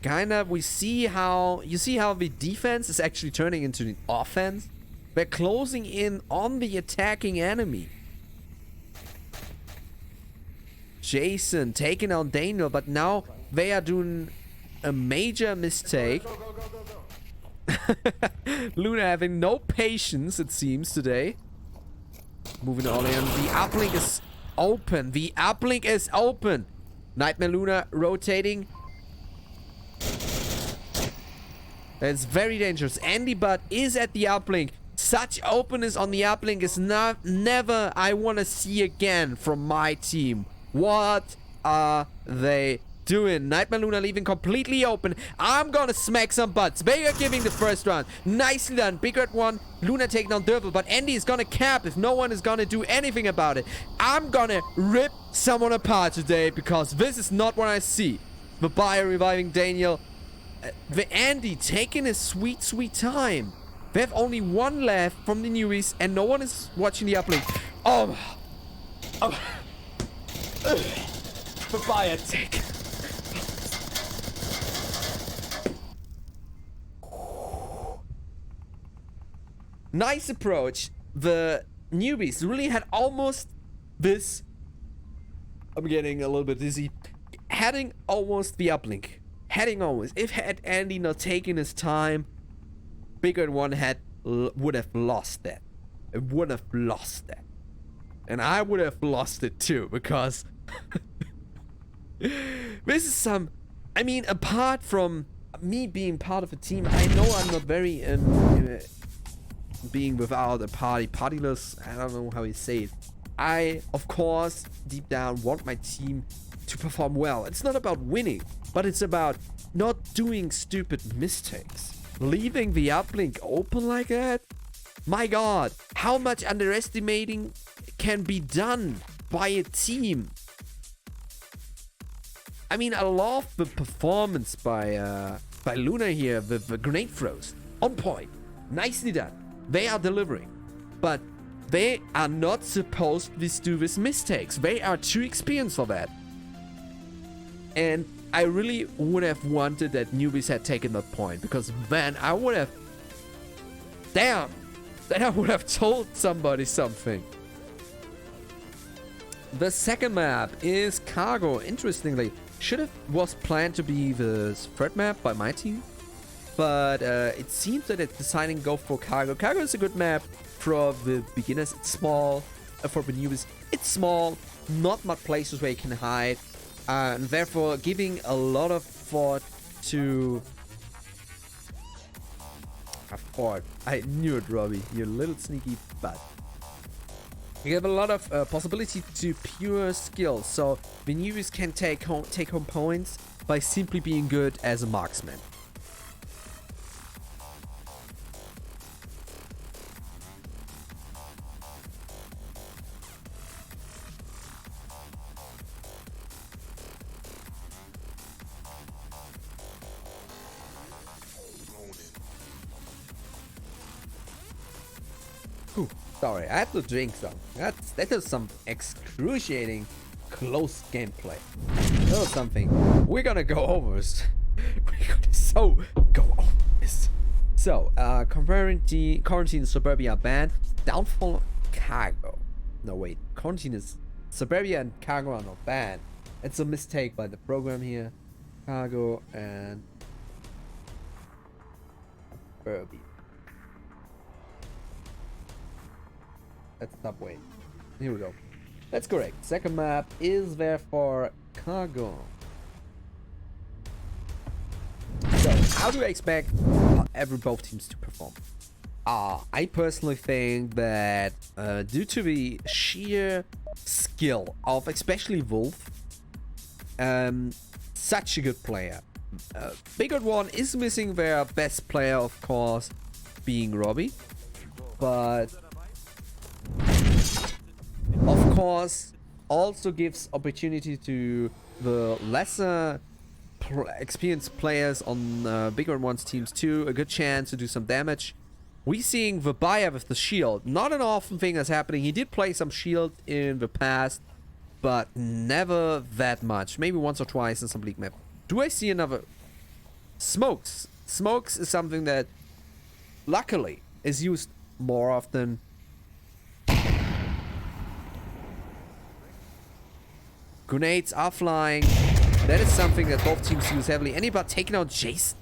Kinda, you see how the defense is actually turning into an offense? They're closing in on the attacking enemy. Jason taking on Daniel, but now they are doing a major mistake. Luna having no patience, it seems, today. Moving on in. The uplink is open. The uplink is open. Nightmare Luna rotating. That's very dangerous. Andy Butt is at the uplink. Such openness on the uplink is never I want to see again from my team. What are they doing? Nightmare Luna leaving completely open. I'm gonna smack some butts. They are giving the first round. Nicely done. Big Red 1. Luna taking on Dervil, but Andy is gonna cap if no one is gonna do anything about it. I'm gonna rip someone apart today because this is not what I see. The buyer reviving Daniel. The Andy taking his sweet, sweet time. They have only one left from the newbies and no one is watching the uplink. Oh. The buyer take. Nice approach. The newbies really had almost this. I'm getting a little bit dizzy. Heading almost the uplink. Heading almost. If had Andy not taken his time, Big Red 1 would have lost that. It would have lost that. And I would have lost it too, because this is some... I mean, apart from me being part of a team, I know I'm not very... being without a partyless, I don't know how you say it. I, of course, deep down want my team to perform well. It's not about winning, but it's about not doing stupid mistakes. Leaving the uplink open like that? My god, how much underestimating can be done by a team? I mean, I love the performance by Luna here with the grenade throws. On point. Nicely done. They are delivering. But they are not supposed to do these mistakes. They are too experienced for that. And I really would have wanted that newbies had taken that point, because then I would have... Damn! Then I would have told somebody something. The second map is Cargo. Interestingly, was planned to be the third map by my team. But it seems that it's deciding to go for Cargo. Cargo is a good map for the beginners. It's small. For the newbies, it's small. Not much places where you can hide. And therefore giving a lot of thought to... I knew it, Robbie. You little sneaky butt. You have a lot of possibility to pure skill. So the newbies can take home points by simply being good as a marksman. Ooh, sorry, I had to drink some. That is some excruciating close gameplay. That was something we're gonna go over. Go over this. So, quarantine Suburbia banned. Downfall Cargo. No wait, quarantine is Suburbia and Cargo are not banned. It's a mistake by the program here. Cargo and Suburbia. That's subway. Here we go. That's correct. Second map is therefore cargo. So, how do I expect both teams to perform? I personally think that due to the sheer skill of especially Wolf, such a good player. Bigger One is missing their best player, of course, being Robbie. But, of course, also gives opportunity to the lesser experienced players on Bigger One's teams too, a good chance to do some damage. We seeing the buyer with the shield. Not an often thing that's happening. He did play some shield in the past, but never that much. Maybe once or twice in some league map. Do I see another? Smokes. Smokes is something that, luckily, is used more often. Grenades are flying. That is something that both teams use heavily. Anybody taking out Jason?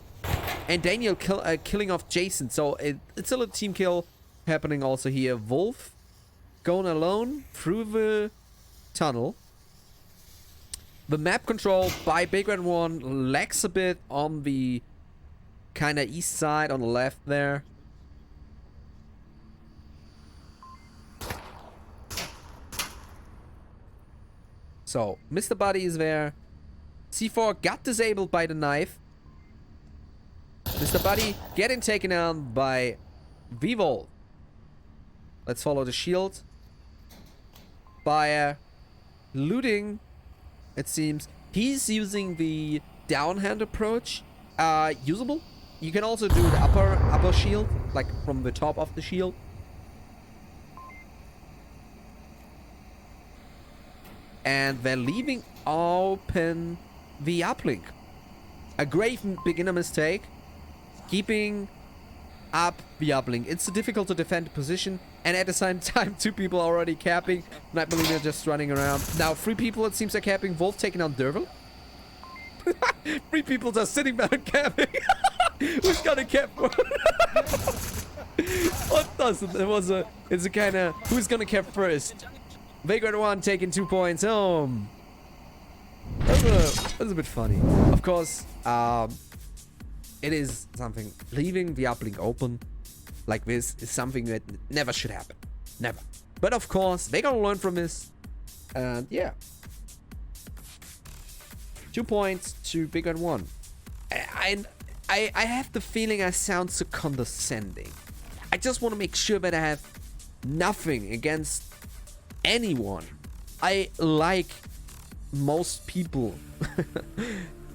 And Daniel killing off Jason. So it's a little team kill happening also here. Wolf going alone through the tunnel. The map control by Big Red One lacks a bit on the kind of east side on the left there. So, Mr. Buddy is there. C4 got disabled by the knife. Mr. Buddy getting taken down by Vivol. Let's follow the shield. By looting, it seems. He's using the downhand approach. Usable. You can also do the upper shield, like from the top of the shield. And they're leaving open the uplink. A grave beginner mistake. Keeping up the uplink. It's difficult to defend the position. And at the same time, two people are already capping. Night Melina just running around. Now, 3 people, it seems, are capping. Wolf taking on Derval. 3 people just sitting back and capping. Who's gonna cap? What does it? It's a kind of who's gonna cap first. Vagrant One taking 2 points home. That's a bit funny. Of course, it is something. Leaving the uplink open like this is something that never should happen. Never. But of course, they're gonna learn from this. And yeah. 2 points to Big Red One. I have the feeling I sound so condescending. I just want to make sure that I have nothing against anyone. I like most people.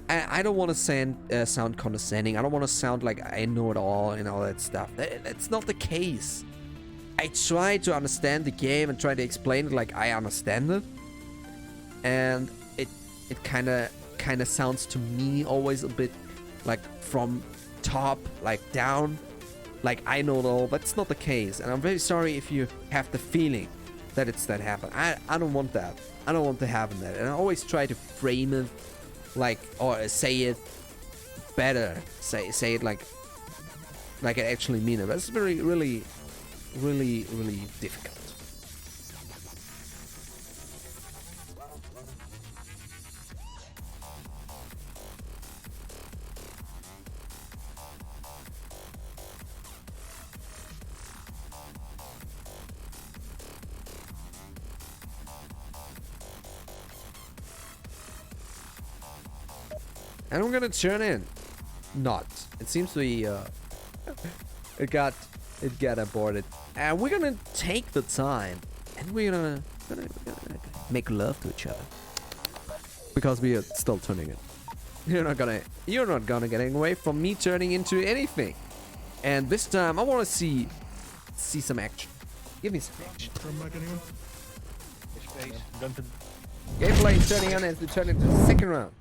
I don't want to sound condescending. I don't want to sound like I know it all and all that stuff. That's not the case. I try to understand the game and try to explain it like I understand it. And it kind of sounds to me always a bit like from top, like down, like I know it all. That's not the case. And I'm very sorry if you have the feeling that it's that happen. I don't want that. I don't want to happen that. And I always try to frame it like, or say it better. Say it like I actually mean it. But it's really difficult. And I'm gonna turn in. Not. It seems we it got aborted. And we're gonna take the time and we're gonna make love to each other. Because we are still turning it. You're not gonna get away from me turning into anything. And this time I wanna see some action. Give me some action. Gameplay is turning on as we turn into the second round.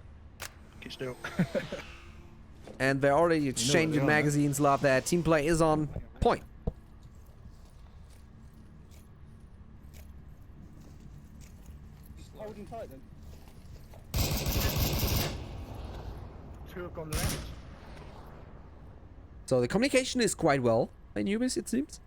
Still. And they're already exchanging magazines. Love that. Team play is on point. Holding tight then. 2 have gone left. So the communication is quite well by Newbies, it seems.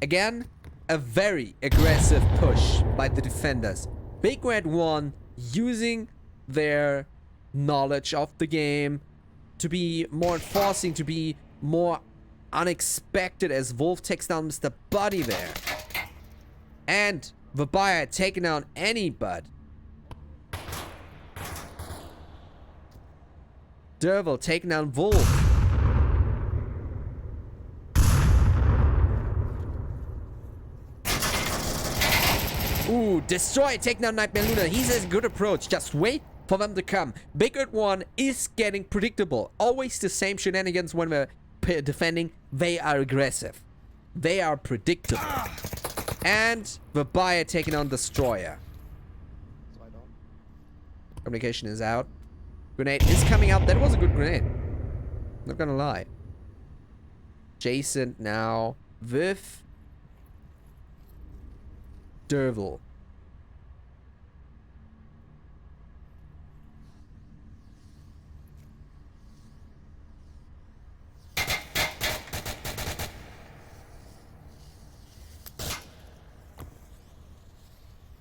Again, a very aggressive push by the defenders. Big Red 1 using their knowledge of the game to be more enforcing, to be more unexpected as Wolf takes down Mr. Buddy there. And Vabaya taking down any bud. Derval taking down Wolf. Ooh, Destroy taking down Nightmare Luna. He says good approach. Just wait for them to come. Big Red 1 is getting predictable. Always the same shenanigans when we're defending. They are aggressive. They are predictable. And Vabaya taking on Destroyer. Communication is out. Grenade is coming out. That was a good grenade. Not gonna lie. Jason now with Derval.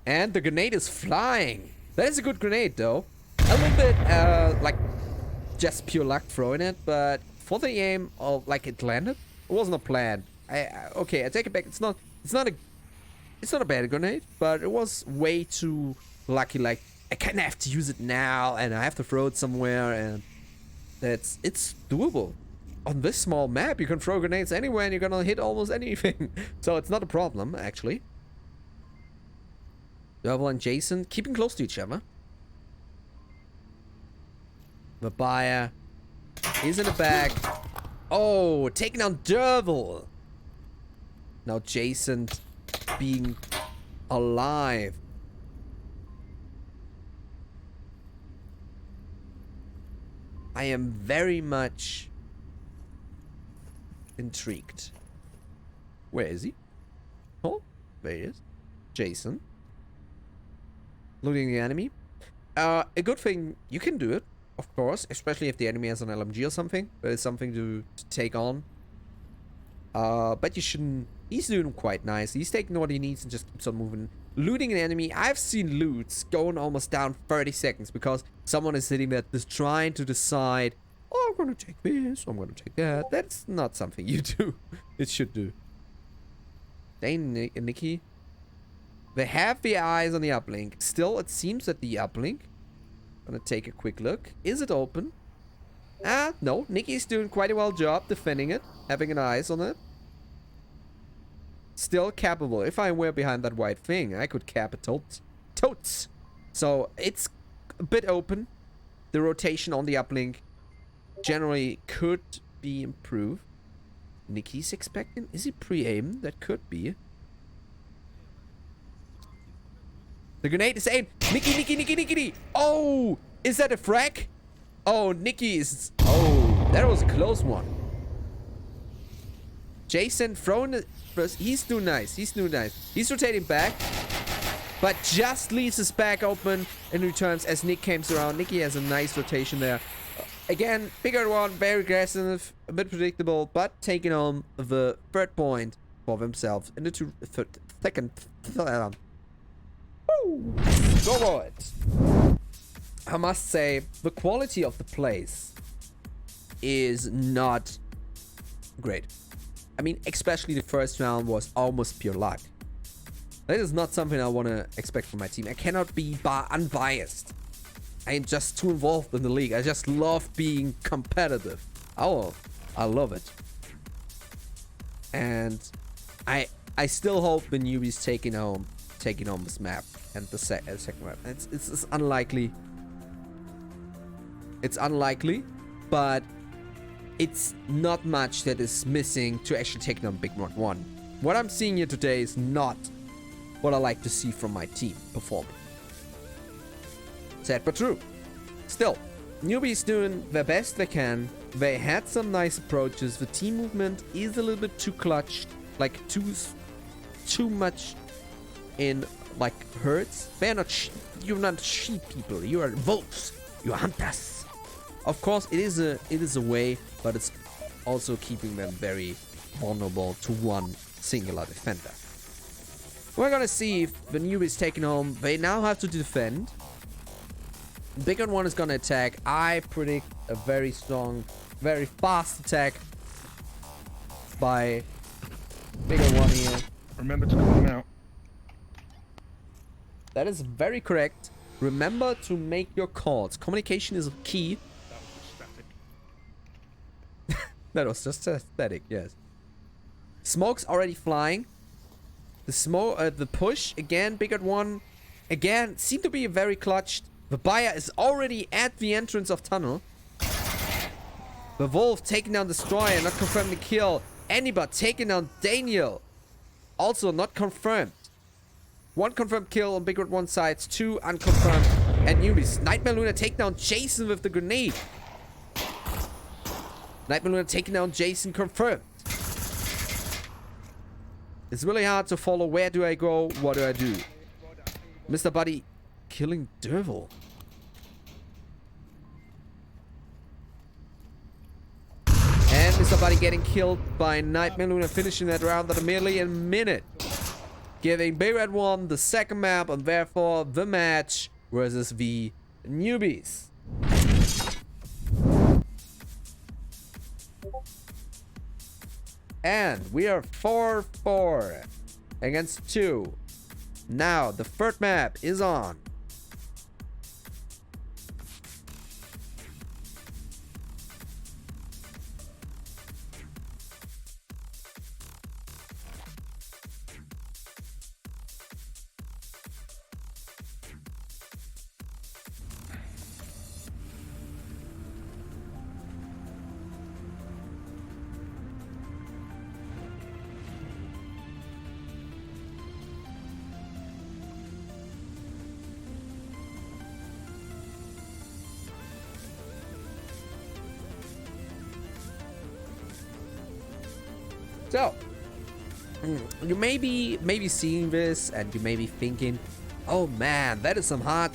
And the grenade is flying. That is a good grenade, though. A little bit, like, just pure luck throwing it, but for the aim of, like, it landed. It wasn't a plan. Okay, I take it back. It's not a bad grenade, but it was way too lucky. Like, I kind of have to use it now, and I have to throw it somewhere, and it's doable. On this small map, you can throw grenades anywhere, and you're gonna hit almost anything. So it's not a problem, actually. Derval and Jason keeping close to each other. Vabaya is in the back. Oh, taking down Derval. Now Jason being alive. I am very much intrigued. Where is he? Oh, there he is. Jason. Looting the enemy. A good thing, you can do it, of course, especially if the enemy has an LMG or something. But it's something to take on. But you shouldn't. He's doing quite nice. He's taking what he needs and just keeps on moving. Looting an enemy. I've seen loots going almost down 30 seconds because someone is sitting there just trying to decide, oh, I'm going to take this, I'm going to take that. That's not something you do. It should do. Dane and Nikki. They have the eyes on the uplink. Still, it seems that the uplink. Gonna take a quick look. Is it open? No. Nikki's doing quite a well job defending it. Having an eyes on it. Still capable. If I were behind that white thing, I could cap it totes. So, it's a bit open. The rotation on the uplink generally could be improved. Nikki's expecting. Is he pre-aimed? That could be. The grenade is aimed. Nikki. Oh, is that a frag? Oh, Nikki is... Oh, that was a close one. Jason throwing it first. He's doing nice. He's rotating back. But just leaves his back open and returns as Nick comes around. Nikki has a nice rotation there. Again, bigger one, very aggressive, a bit predictable, but taking on the third point for themselves in the second. Go for it. I must say, the quality of the plays is not great. I mean, especially the first round was almost pure luck. That is not something I want to expect from my team. I cannot be unbiased. I am just too involved in the league. I just love being competitive. Oh, I love it. And I still hope the Newbies taking home this map and the second map. It's unlikely. It's unlikely, but it's not much that is missing to actually take on Big Rock 1. What I'm seeing here today is not what I like to see from my team performing. Sad but true. Still, Newbies doing their best they can. They had some nice approaches. The team movement is a little bit too clutched, like too much in like herds. They're not. You're not sheep people. You are wolves. You are hunters. Of course, it is a way, but it's also keeping them very vulnerable to one singular defender. We're gonna see if the Newbies taking home. They now have to defend. Bigger one is gonna attack. I predict a very strong, very fast attack by bigger one here. Remember to call him out. That is very correct. Remember to make your calls. Communication is key. That was just static. That was just aesthetic, yes. Smoke's already flying. The the push again, bigger one. Again, seemed to be very clutched. The buyer is already at the entrance of tunnel. The wolf taking down Destroyer, not confirmed the kill. Anybot taking down Daniel. Also not confirmed. One confirmed kill on Big Red one side, 2 unconfirmed. And Newbies. Nightmare Luna take down Jason with the grenade. Nightmare Luna taking down Jason confirmed. It's really hard to follow. Where do I go? What do I do? Mr. Buddy killing Devil. And Mr. Buddy getting killed by Nightmare Luna, finishing that round at merely a minute. Giving Big Red 1 the second map and therefore the match versus the Newbies. And we are 4-4 against 2. Now the third map is on. So, you may be seeing this and you may be thinking, oh man, that is some hard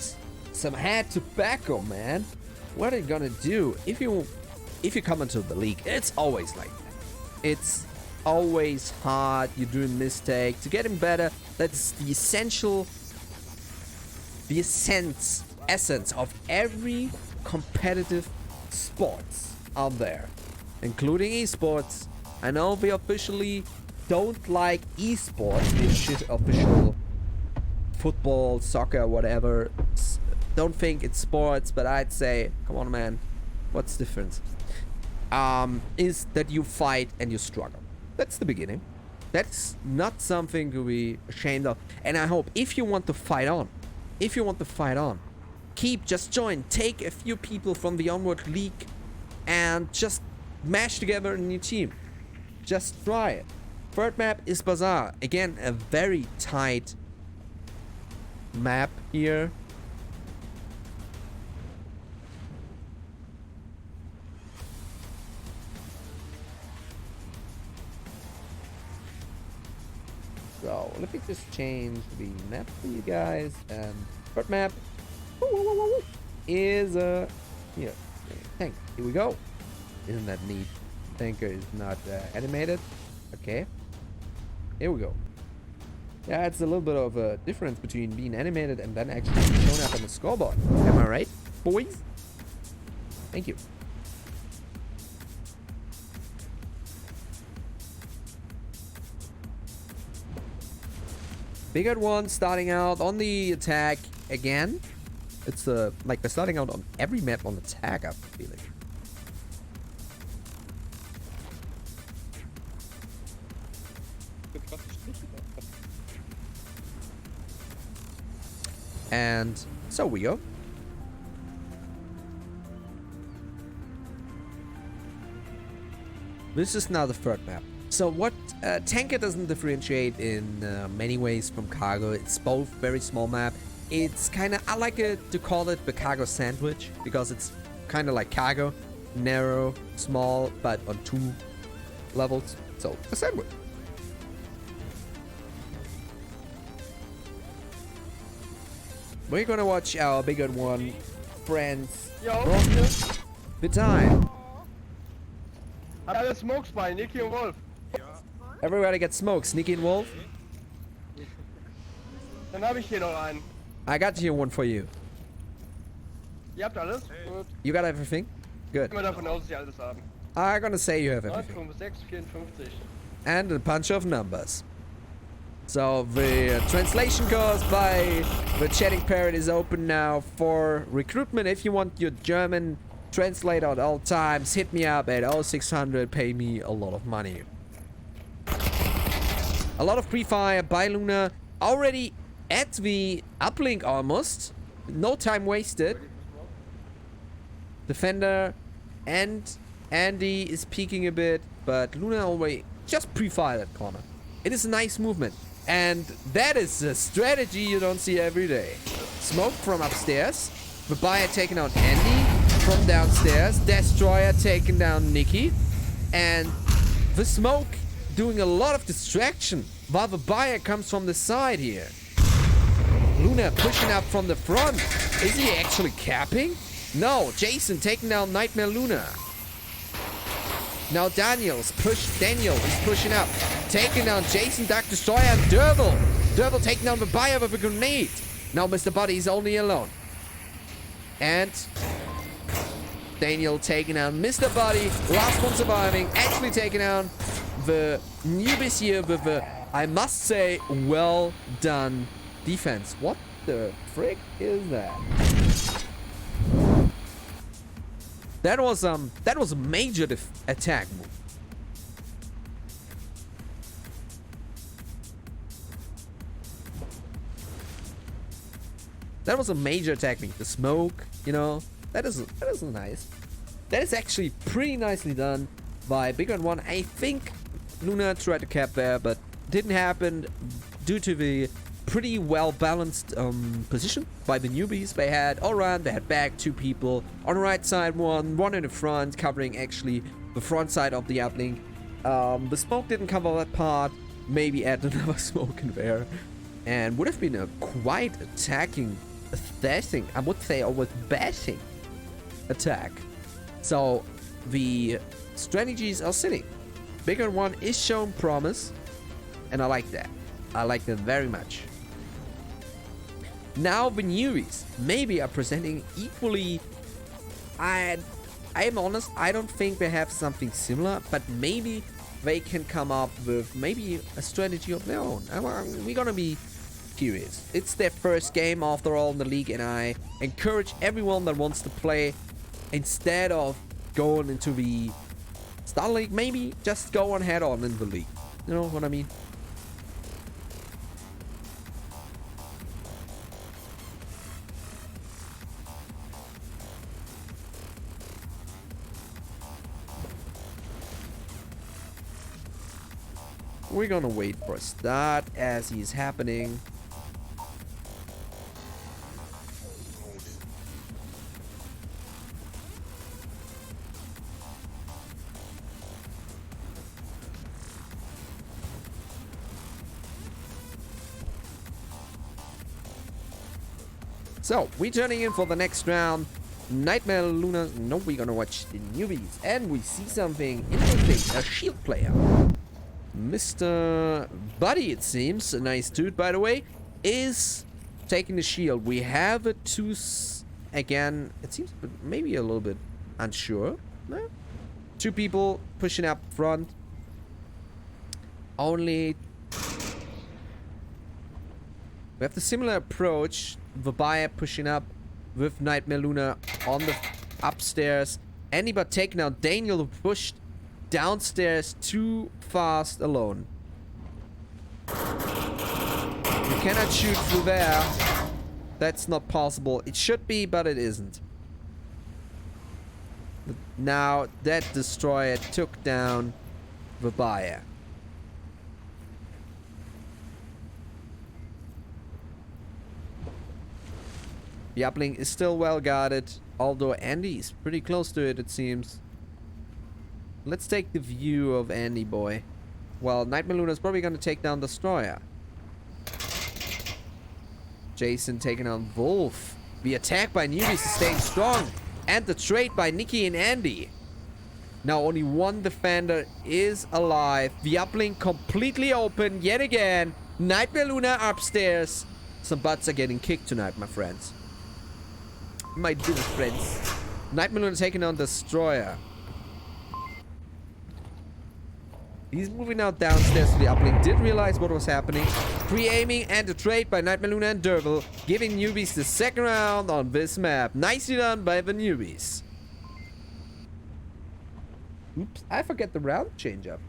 tobacco, man. What are you gonna do if you come into the league? It's always like that. It's always hard. You do a mistake to getting better. That's the essence of every competitive sports out there, including esports. I know we officially don't like esports, this shit official football, soccer, whatever. Don't think it's sports, but I'd say, come on, man, what's the difference? Is that you fight and you struggle. That's the beginning. That's not something to be ashamed of. And I hope if you want to fight on, just join, take a few people from the Onward League and just mash together a new team. Just try it. Third map is Bazaar. Again, a very tight map here. So let me just change the map for you guys. And third map is here. Tank. Here we go. Isn't that neat? Tanker is not animated. Okay. Here we go. Yeah, it's a little bit of a difference between being animated and then actually showing up on the scoreboard. Am I right, boys? Thank you. Bigger one starting out on the attack again. It's like they're starting out on every map on attack, I'm feeling. And so we go. This is now the third map. So what Tanker doesn't differentiate in many ways from Cargo. It's both very small map. It's kind of, I like to call it the Cargo sandwich because it's kind of like Cargo, narrow, small, but on 2 levels. So a sandwich. We're gonna watch our bigger one, friends. The time. Alle Smokes bei Nicky und Wolf. Everybody gets smoked. Sneaky and Wolf. Dann habe ich hier noch einen. I got here one for you. Ihr habt alles? Gut. You got everything? Good. Ich gehe mal davon aus, dass sie alles haben. I'm gonna say you have everything. 9, 5, 6, 54. And a bunch of numbers. So the translation course by the chatting Parrot is open now for recruitment. If you want your German translator at all times, hit me up at 0600, pay me a lot of money. A lot of pre-fire by Luna already at the uplink almost. No time wasted. Defender and Andy is peeking a bit, but Luna already just pre-fire that corner. It is a nice movement. And that is a strategy you don't see every day. Smoke from upstairs. The buyer taking out Andy from downstairs. Destroyer taking down Nikki. And the smoke doing a lot of distraction while the buyer comes from the side here. Luna pushing up from the front. Is he actually capping? No, Jason taking down Nightmare Luna. Now Daniel is pushing up. Taking down Jason, Dark Destroyer, and Derbil. Derbil taking down the buyer with a grenade. Now Mr. Buddy is only alone. And Daniel taking down Mr. Buddy. Last one surviving. Actually taking down the Newbies here with a, I must say, well done defense. What the frick is that? That was a major attack move. That was a major attack move. The smoke, you know, that is nice. That is actually pretty nicely done by Bigger Than One. I think Luna tried to cap there, but didn't happen due to the pretty well balanced position by the newbies. They had all around, they had back 2 people on the right side, one in the front, covering actually the front side of the uplink. The smoke didn't cover that part. Maybe add another smoke in there, and would have been a quite attacking, I would say almost bashing attack. So the strategies are sitting. Bigger Than One is showing promise, and I like that. I like that very much. Now the newbies maybe are presenting equally. I am honest, I don't think they have something similar, but maybe they can come up with maybe a strategy of their own. We're gonna be curious. It's their first game after all in the league, and I encourage everyone that wants to play, instead of going into the Star League, maybe just go on head on in the league. You know what I mean? We're gonna wait for a start as he's happening. So, we're turning in for the next round. Nightmare Luna. No, we're gonna watch the newbies. And we see something interesting. A shield player. Mr. Buddy, it seems, a nice dude by the way, is taking the shield. We have a 2 again. It seems maybe a little bit unsure. No? 2 people pushing up front. Only we have the similar approach. The buyer pushing up with Nightmare Luna on the upstairs. Anybody taking out Daniel, who pushed downstairs too fast alone. You cannot shoot through there. That's not possible. It should be, but it isn't. Now that destroyer took down the buyer. The uplink is still well guarded, although Andy is pretty close to it, it seems. Let's take the view of Andy boy. Well, Nightmare Luna is probably going to take down Destroyer. Jason taking on Wolf. The attack by Newbies is staying strong. And the trade by Nikki and Andy. Now only 1 defender is alive. The uplink completely open yet again. Nightmare Luna upstairs. Some butts are getting kicked tonight, my friends. My dear friends. Night Maruna taking on Destroyer. He's moving out downstairs to the uplink. Did realize what was happening. Pre-aiming and a trade by Night Maruna and Dervil, giving Newbies the second round on this map. Nicely done by the Newbies. Oops, I forget the round change up.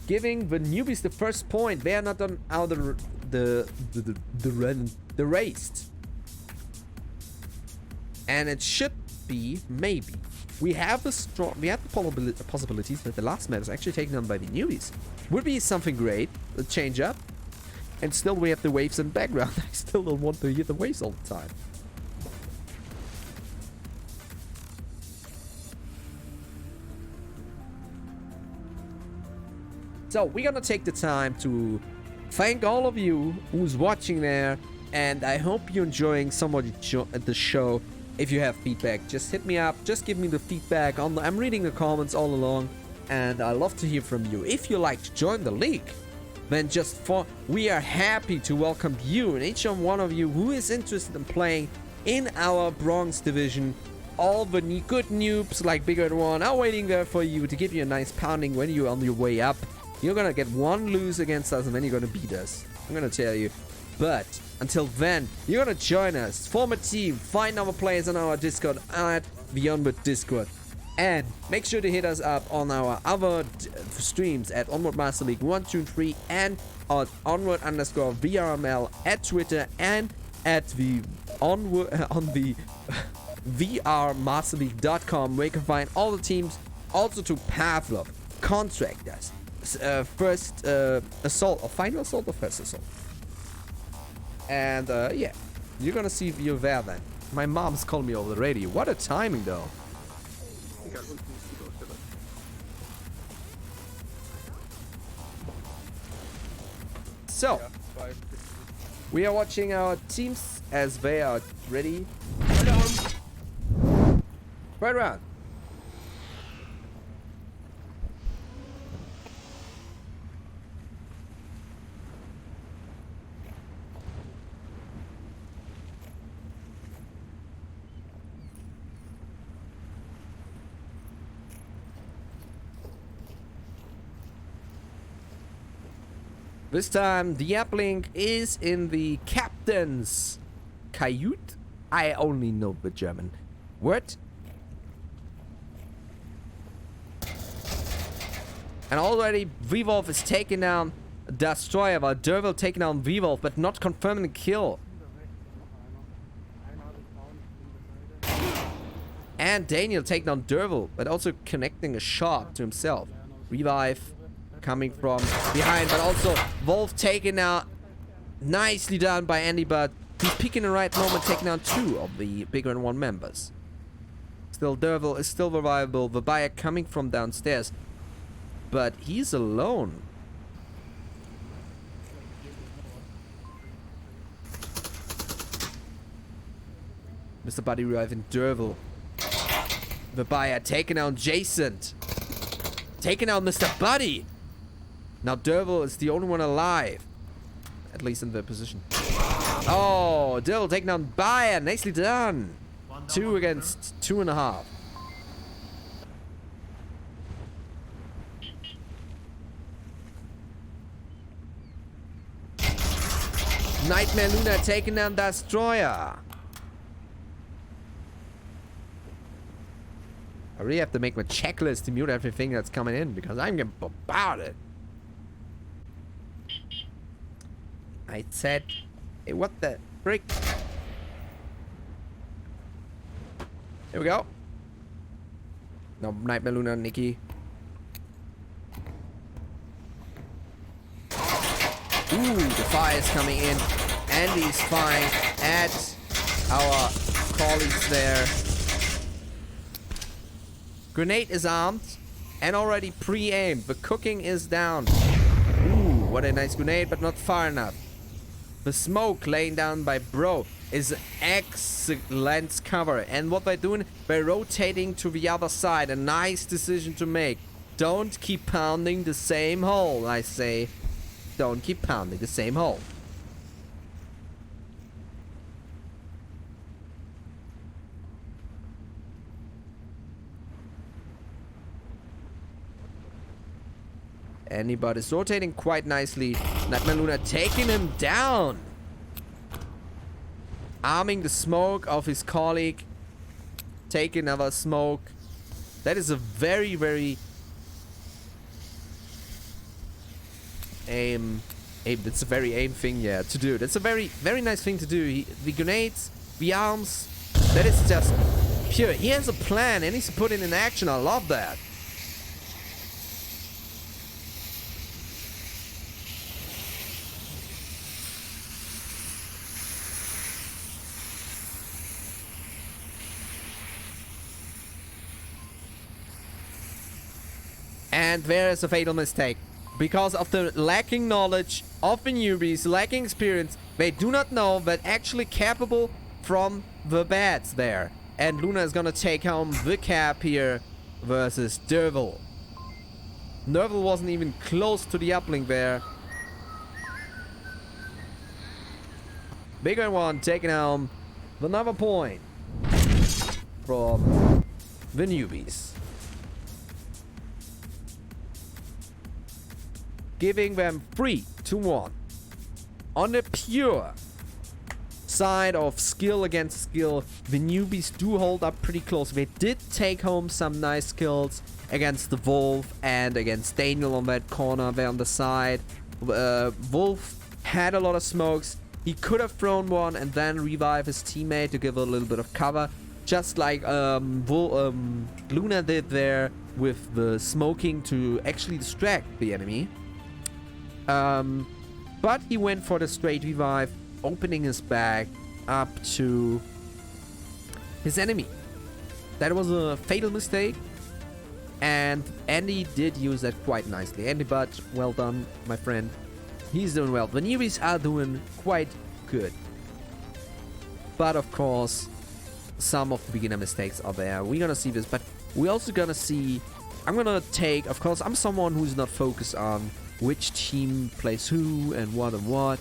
Giving the Newbies the first point. They are not on out the race. And it should be, maybe. We have the possibilities that the last map is actually taken on by the Newbies. Would be something great, a change up. And still we have the waves in the background. I still don't want to hear the waves all the time. So we're gonna take the time to thank all of you who's watching there. And I hope you're enjoying somewhat the show. If you have feedback, just hit me up. Just give me the feedback. I'm reading the comments all along, and I love to hear from you. If you like to join the league, then we are happy to welcome you and each and one of you who is interested in playing in our Bronze division. All the good noobs like Bigger One are waiting there for you to give you a nice pounding when you're on your way up. You're gonna get one lose against us, and then you're gonna beat us. I'm gonna tell you. But until then, you're gonna join us, form a team, find our players on our Discord at the Onward Discord, and make sure to hit us up on our other streams at Onward Master League 1, 2, 3, and on Onward_VRML at Twitter and at the Onward on the VRMasterleague.com, where you can find all the teams. Also to Pavlov, contract us, first assault or final assault or first assault. And yeah, you're gonna see if you're there then. My mom's calling me over the radio. What a timing though. So, we are watching our teams as they are ready. Right round. This time, the uplink is in the captain's cayute. I only know the German word. And already, V-Wolf is taking down Destroyer, while Dervil taking down V-Wolf, but not confirming the kill. And Daniel taking down Dervil, but also connecting a shot to himself. Revive coming from behind, but also Wolf taken out. Nicely done by Andy, but he's picking the right moment, taking out two of the Bigger Than One members. Still, Dervil is still revival. The buyer coming from downstairs, but he's alone. Mr. Buddy reviving Dervil. The buyer taking out Jason. Taking out Mr. Buddy. Now Dervil is the only one alive. At least in their position. Oh, Dervil taking down Bayer. Nicely done. 2 against 2.5. Nightmare Luna taking down Destroyer. I really have to make my checklist to mute everything that's coming in because I'm getting bombarded. I said, hey, what the frick? Here we go. No, Nightmare Luna, Nikki. Ooh, the fire is coming in. Andy's firing at our colleagues there. Grenade is armed and already pre-aimed. The cooking is down. Ooh, what a nice grenade, but not far enough. The smoke laying down by Bro is excellent cover. And what they're doing, they're rotating to the other side. A nice decision to make. Don't keep pounding the same hole, I say. Don't keep pounding the same hole. Anybody's rotating quite nicely. Nightmare Luna taking him down. Arming the smoke of his colleague. Take another smoke. That is a very, very it's a very aim thing, yeah, to do. That's a very, very nice thing to do. The grenades, the arms, that is just pure. He has a plan and he's put it in action. I love that. And there is a fatal mistake. Because of the lacking knowledge of the newbies, lacking experience, they do not know that actually capable from the bats there. And Luna is gonna take home the cap here versus Dervil. Dervil wasn't even close to the uplink there. Bigger one taking home another point from the newbies. Giving them 3-1. On the pure side of skill against skill, the newbies do hold up pretty close. They did take home some nice kills against the Wolf and against Daniel on that corner there on the side. Wolf had a lot of smokes. He could have thrown one and then revive his teammate to give a little bit of cover. Just like Luna did there with the smoking to actually distract the enemy. But he went for the straight revive, opening his back up to his enemy. That was a fatal mistake. And Andy did use that quite nicely. Andy Butt, well done, my friend. He's doing well. The newbies are doing quite good. But of course, some of the beginner mistakes are there. We're gonna see this, but we're also gonna see... I'm gonna take... Of course, I'm someone who's not focused on which team plays who and what and what.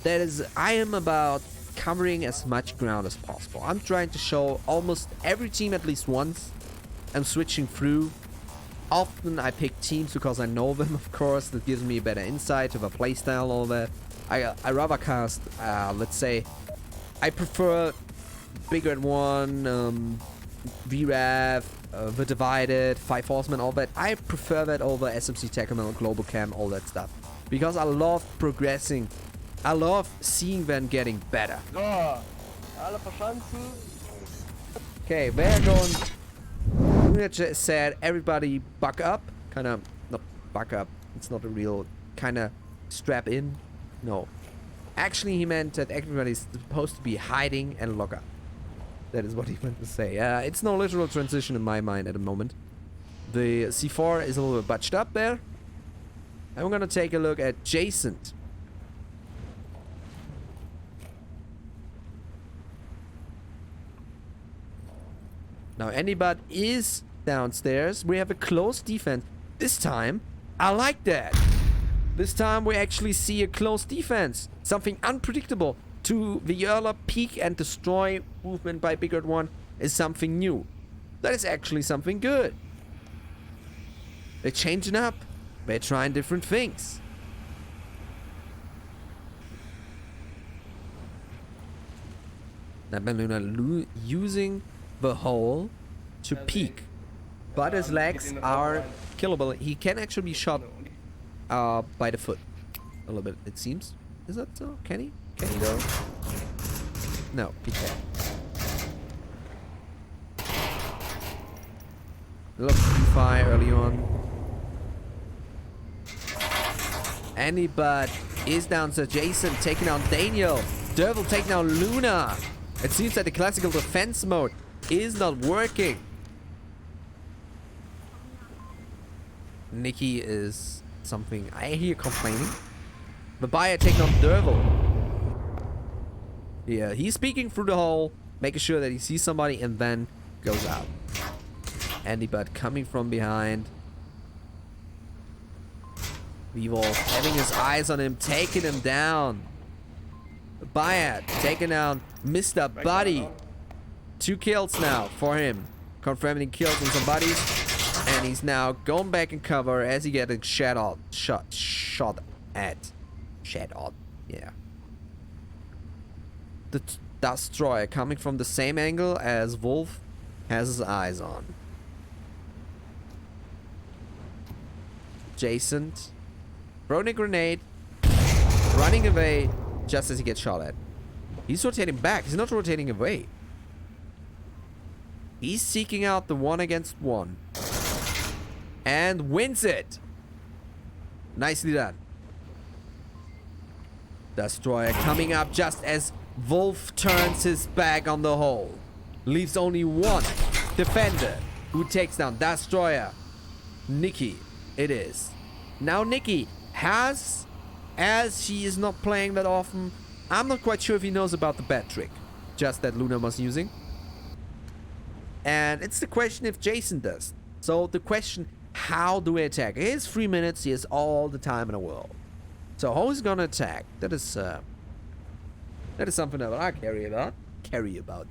That is, I am about covering as much ground as possible. I'm trying to show almost every team at least once. I'm switching through. Often I pick teams because I know them, of course. That gives me a better insight to the playstyle, all that. I rather cast, let's say, I prefer Bigger at One, VRAV, The Divided, Five Horsemen, all that. I prefer that over SMC Techamel, Global Cam, all that stuff. Because I love progressing. I love seeing them getting better. So, alle verschanzen. Okay, they're going... Luna just said, everybody buck up. Kind of, not buck up. It's not a real kind of strap in. No. Actually, he meant that everybody's supposed to be hiding and lock up. That is what he meant to say. It's no literal transition in my mind at the moment. The C4 is a little bit butched up there. And we're gonna take a look at Jason. Now, Anybot is downstairs. We have a close defense. This time, I like that. This time, we actually see a close defense. Something unpredictable. To the earlier peek and destroy movement by Bigger at One is something new. That is actually something good. They're changing up. They're trying different things. Luna using the hole to peek. But his legs are killable. He can actually be shot by the foot. A little bit, it seems. Is that so? Can he? Can he though? No, he can't. Look, fire early on. Anybot is down to Jason, taking down Daniel. Dervil taking down Luna. It seems that the classical defense mode is not working. Nikki is something I hear complaining. The buyer taking on Dervil. Yeah, he's peeking through the hole, making sure that he sees somebody and then goes out. Anybot coming from behind. V-Wolf having his eyes on him, taking him down. Bayat taking down Mr. Buddy. 2 kills now for him. Confirming kills on some buddies. And he's now going back in cover as he getting shot at. Yeah. The Destroyer coming from the same angle as Wolf has his eyes on. Jason throwing a grenade, running away just as he gets shot at. He's rotating back. He's not rotating away. He's seeking out the 1-against-1 and wins it. Nicely done. Destroyer coming up just as Wolf turns his back on the hole. Leaves only one defender who takes down Destroyer. Nikki, it is. Now Nikki has, as she is not playing that often, I'm not quite sure if he knows about the bat trick. Just that Luna was using. And it's the question if Jason does. So the question, how do we attack? He has 3 minutes, he has all the time in the world. So how is he gonna attack? That is something that I carry about.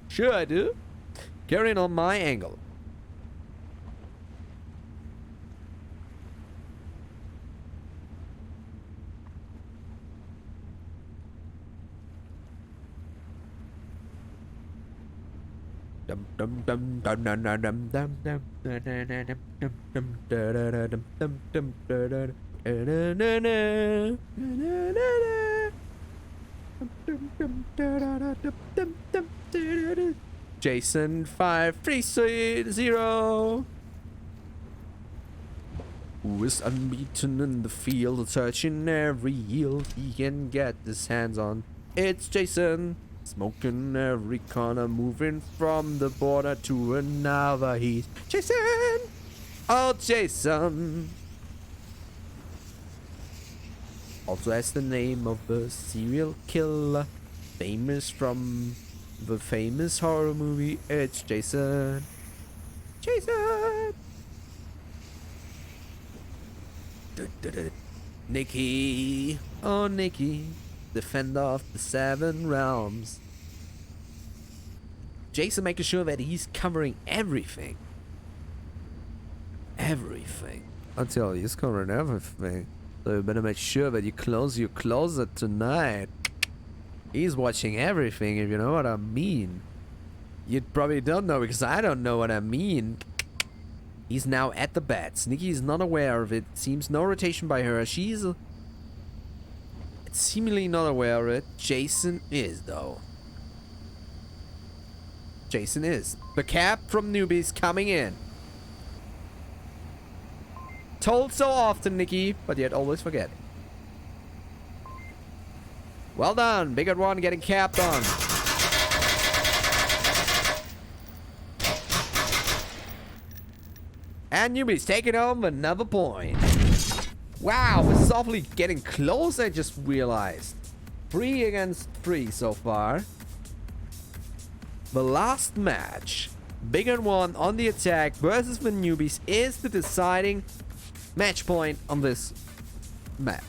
Sure I do. Carrying on my angle. Jason 5-3-0. Who is unbeaten in the field, searching every yield he can get his hands on. It's Jason. Smoking every corner, moving from the border to another. He's Jason! Oh, Jason! Also has the name of a serial killer, famous from the famous horror movie. It's Jason! Jason! Nikki! Oh, Nikki! Defender of the 7 realms. Jason making sure that he's covering everything. Everything. Until he's covering everything. So you better make sure that you close your closet tonight. He's watching everything, if you know what I mean. You probably don't know because I don't know what I mean. He's now at the bats. Nikki is not aware of it. Seems no rotation by her. She's seemingly not aware of it. Jason is, though. Jason is. The cap from Newbies coming in. Told so often, Nikki, but yet always forget. Well done. Big at one getting capped on. And Newbies taking home another point. Wow, this is awfully getting close, I just realized. 3-against-3 so far. The last match, Big and One on the attack versus the Newbies, is the deciding match point on this map.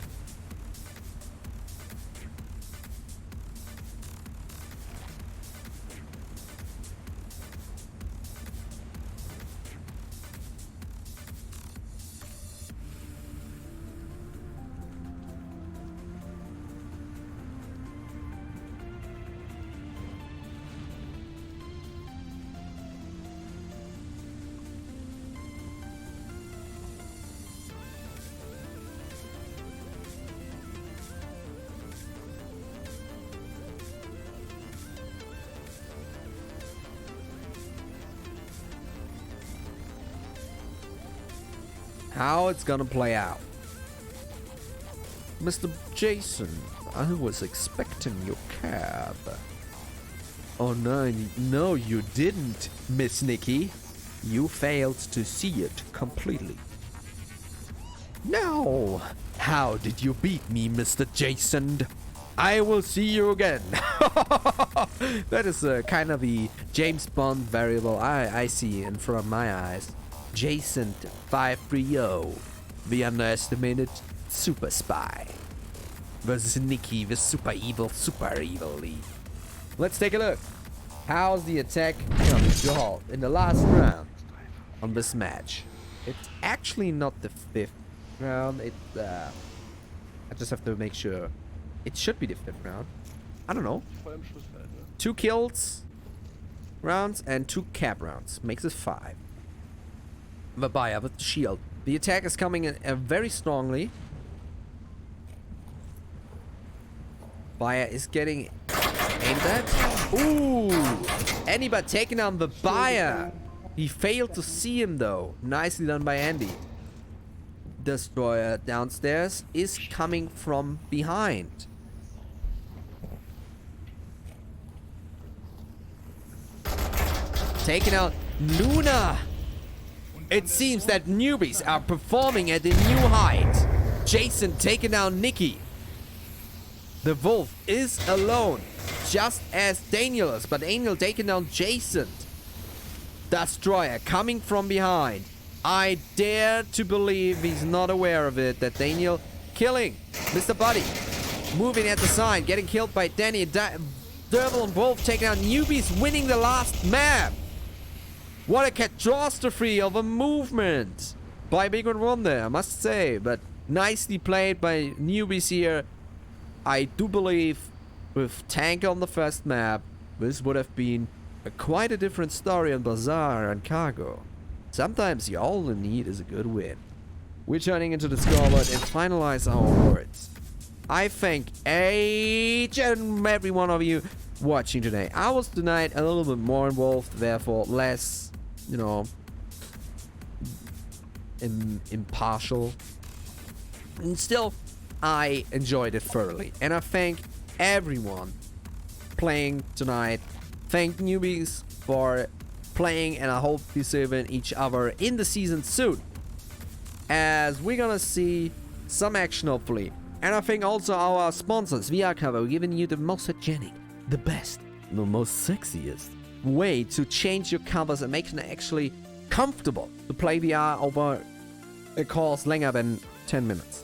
How it's gonna play out. Mr. Jason, I was expecting your cab. Oh no, you didn't, Miss Nikki. You failed to see it completely. No! How did you beat me, Mr. Jason? I will see you again. That is kind of the James Bond variable I see in front of my eyes. Jason 530, the underestimated Super Spy versus Nikki, the super evilly. Let's take a look. How's the attack coming to halt in the last round on this match? It's actually not the 5th round. I just have to make sure. It should be the 5th round. I don't know. Voll im Schlussfeld, ne? 2 kills rounds and 2 cap rounds. Makes it 5. Vabaya with the shield. The attack is coming in very strongly. Vaya is getting aimed at. Ooh! Anybody taking on the Vaya. He failed to see him though. Nicely done by Andy. Destroyer downstairs is coming from behind. Taking out Luna. It seems that newbies are performing at a new height. Jason taking down Nikki. The wolf is alone, just as Daniel is, but Daniel taking down Jason. Destroyer coming from behind. I dare to believe he's not aware of it, that Daniel killing Mr. Buddy. Moving at the side, getting killed by Danny. Devil and Wolf taking out newbies, winning the last map. What a catastrophe of a movement by Big One there, I must say. But nicely played by newbies here. I do believe with Tank on the first map, this would have been quite a different story on Bazaar and Cargo. Sometimes all you need is a good win. We're turning into the scoreboard and finalize our awards. I thank each and every one of you watching today. I was tonight a little bit more involved, therefore less, you know, impartial. And still, I enjoyed it thoroughly. And I thank everyone playing tonight. Thank newbies for playing, and I hope you see each other in the season soon, as we're gonna see some action hopefully. And I think also our sponsors, VR Cover, giving you the most hygienic, the best, the most sexiest way to change your covers and make them actually comfortable to play VR over a course longer than 10 minutes.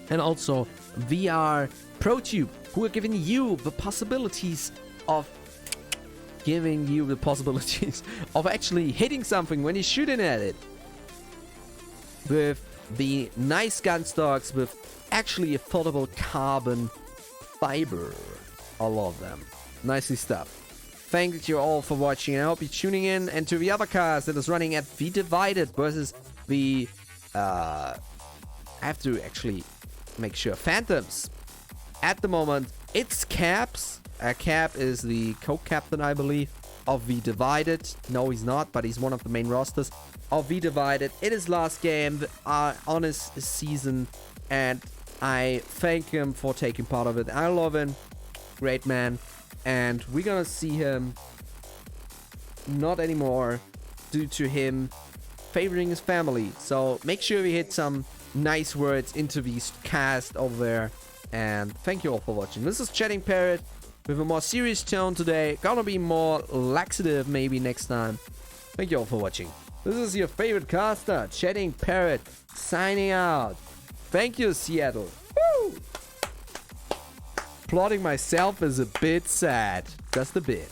And also VR ProTube, who are giving you the possibilities of actually hitting something when you're shooting at it. With the nice gun stocks with actually affordable carbon fiber. I love them. Nicely stuffed. Thank you all for watching. I hope you're tuning in. And to the other cast that is running at V Divided versus the I have to actually make sure Phantoms. At the moment, it's Caps. Cap is the co-captain, I believe, of V Divided. No, he's not, but he's one of the main rosters of V Divided. It is last game on his season, and I thank him for taking part of it. I love him. Great man. And we're gonna see him not anymore due to him favoring his family. So make sure we hit some nice words into this cast over there. And thank you all for watching. This is Chatting Parrot with a more serious tone today. Gonna be more laxative maybe next time. Thank you all for watching. This is your favorite caster, Chatting Parrot, signing out. Thank you, Seattle. Woo! Plotting myself is a bit sad. Just a bit.